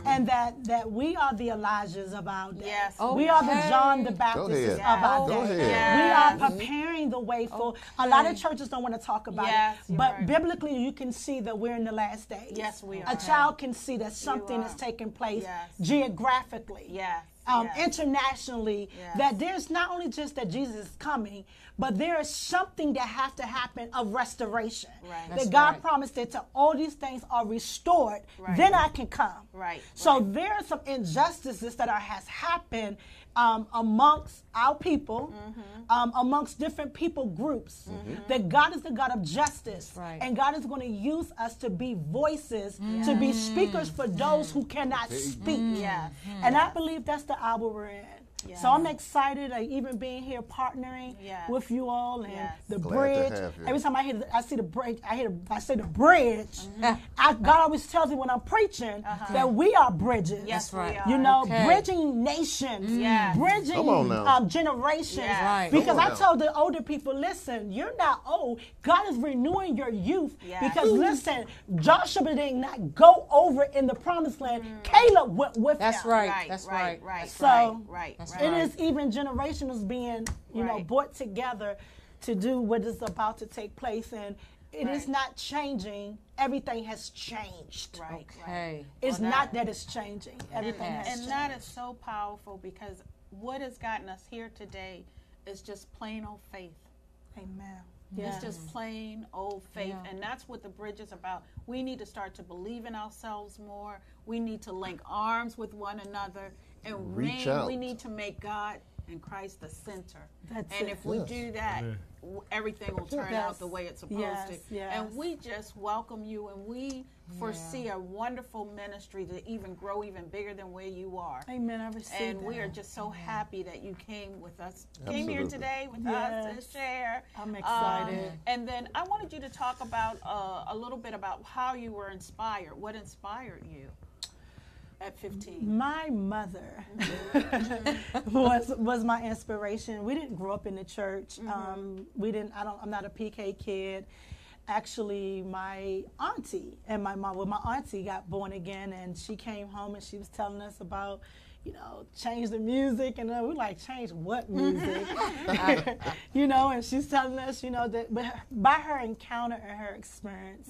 And that we are the Elijahs of our day. We are the John the Baptists of our day. We are preparing the way for, a lot of churches don't want to talk about it, but biblically you can see that we're in the last days. Yes, we are. A child can see that something is taking place geographically. Internationally, that there's not only just that Jesus is coming, but there is something that has to happen of restoration. That God promised that till all these things are restored, then I can come. So there are some injustices that has happened amongst our people, amongst different people groups, that God is the God of justice, and God is going to use us to be voices, to be speakers for those who cannot speak. And I believe that's the hour we're in. So I'm excited, even being here partnering with you all and the bridge. Every time I see the bridge, I say the bridge. God always tells me when I'm preaching that we are bridges. Yes, we are. You know, bridging nations, bridging generations. Because I told the older people, listen, you're not old. God is renewing your youth. Because listen, Joshua did not go over in the promised land. Caleb went with him. That's right. So it is even generations being, you know, brought together to do what is about to take place, and it is not changing. Everything has changed. It's not that it's changing. Everything has changed. And that is so powerful, because what has gotten us here today is just plain old faith. Amen. It's just plain old faith. And that's what the bridge is about. We need to start to believe in ourselves more. We need to link arms with one another. And reach out. We need to make God and Christ the center. And if we do that, everything will turn out the way it's supposed to. And we just welcome you, and we foresee a wonderful ministry to even grow even bigger than where you are. Amen. I receive And that. we are just so happy that you came with us, came here today with us to share. I'm excited. And then I wanted you to talk about a little bit about how you were inspired. What inspired you at 15? My mother was my inspiration. We didn't grow up in the church. I'm not a PK kid. Actually, my auntie and my mom, my auntie got born again, and she came home and she was telling us about, change the music. And we're like, change what music? And she's telling us, that by her encounter and her experience,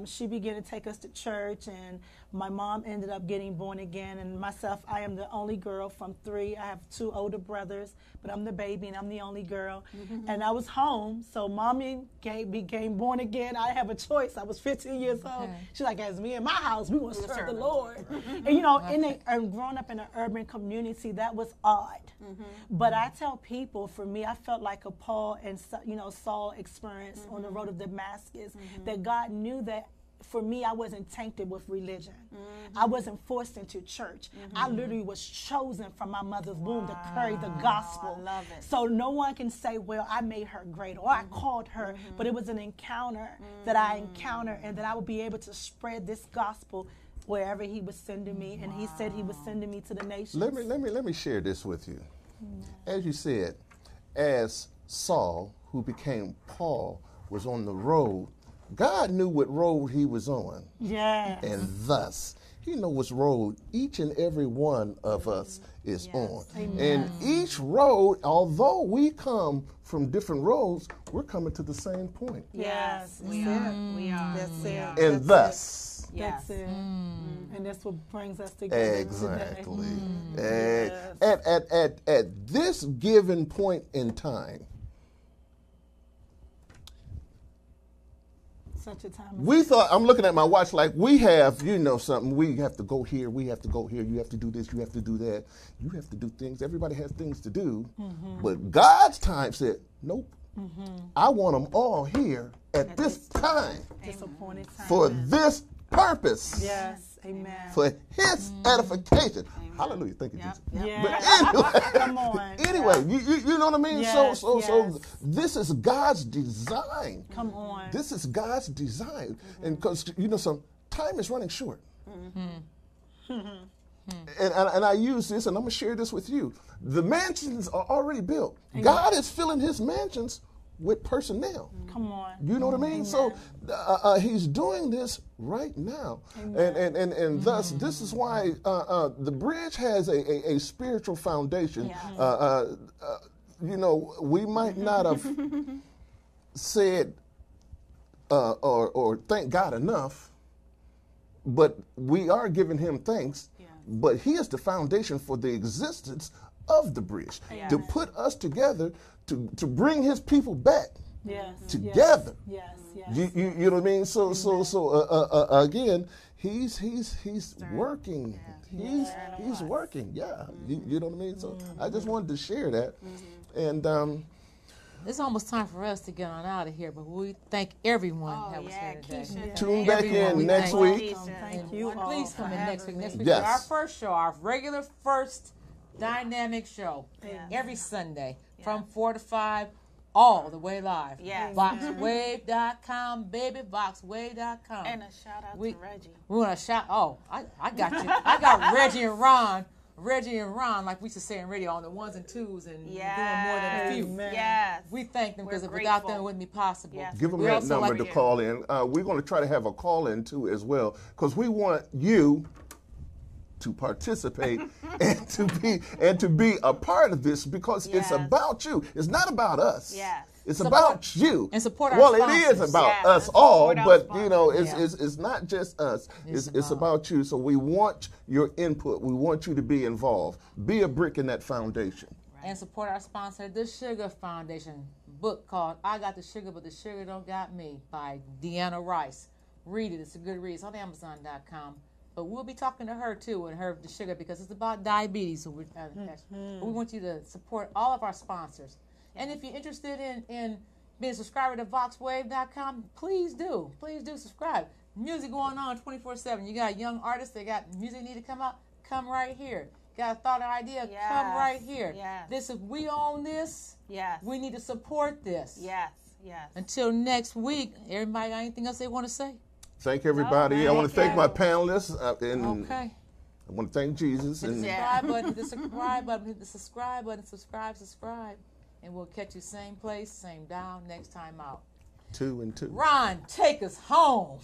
she began to take us to church, and my mom ended up getting born again. And myself, I am the only girl from 3. I have 2 older brothers, but I'm the baby and I'm the only girl. And I was home, so mommy became born again. I have a choice. I was 15 years old. She's like, as me in my house, we want to serve the Lord. And growing up in an urban community, that was odd. But I tell people, for me, I felt like a Paul and Saul experience on the road of Damascus, that God knew that for me, I wasn't tainted with religion. I wasn't forced into church. I literally was chosen from my mother's womb to carry the gospel. I love it. So no one can say, well, I made her great or I called her, but it was an encounter that I encountered, and that I would be able to spread this gospel wherever he was sending me. And he said he was sending me to the nations. Let me share this with you. As you said, as Saul, who became Paul, was on the road, God knew what road he was on. Yes. And thus, he knows what road each and every one of us is on. Amen. And each road, although we come from different roads, we're coming to the same point. Yes. We are. We are. That's it. And thus. That's it. And that's what brings us together. Exactly. Yes. At this given point in time, such a time. We thought, I'm looking at my watch like we have, something. We have to go here. We have to go here. You have to do this. You have to do that. You have to do things. Everybody has things to do. But God's time said, nope. I want them all here at this time. Disappointed time. For this purpose. Yes. Amen. For his edification. Hallelujah. Thank you, Jesus. Yes. But anyway, Come on. anyway, you know what I mean? Yes, So this is God's design. Come on. This is God's design. And because, some time is running short. And I use this, and I'm going to share this with you. The mansions are already built. Amen. God is filling his mansions with personnel. Come on. You know what I mean? Amen. So he's doing this right now. And thus, this is why the bridge has a spiritual foundation. Yeah. We might not have said or thank God enough, but we are giving him thanks. Yeah. But he is the foundation for the existence of the bridge, to put us together, to bring his people back together. Yes. You know what I mean? So again, he's working. He's working. Yeah. You know what I mean? So I just wanted to share that. And it's almost time for us to get on out of here, but we thank everyone that was here today. Tune back in next week. Thank you. Please come in next week. Next week Yes. is our first show, our regular first dynamic show, every Sunday from 4 to 5, all the way live. Yes. VoxWave.com, baby, VoxWave.com. And a shout out to Reggie. We want to shout. Oh, I got you. I got Reggie and Ron. Reggie and Ron, like we used to say in radio, on the ones and twos and doing more than a few. Yes. We thank them because without them it wouldn't be possible. Yes. Give them that number to call in. We're going to try to have a call in too as well, because we want you to participate and to be a part of this, because it's about you. It's not about us. Yes. It's about you. And support our sponsors. It is about us all, but it's not just us. It's about you. So we want your input. We want you to be involved. Be a brick in that foundation. Right. And support our sponsor, the Sugar Foundation. Book called I Got the Sugar, But the Sugar Don't Got Me by Deanna Rice. Read it. It's a good read. It's on Amazon.com. But we'll be talking to her too, and her the sugar, because it's about diabetes. So we want you to support all of our sponsors. And if you're interested in being a subscriber to VoxWave.com, please do subscribe. Music going on 24/7. You got young artists that got music need to come out, come right here. Got a thought or idea, come right here. Yes. This, if we own this, we need to support this. Yes. Until next week, everybody got anything else they want to say? Thank everybody. I want to thank my panelists. I want to thank Jesus. Hit the subscribe button, hit the subscribe button, hit the subscribe button, subscribe. And we'll catch you same place, same dial, next time out. 2 and 2. Ron, take us home.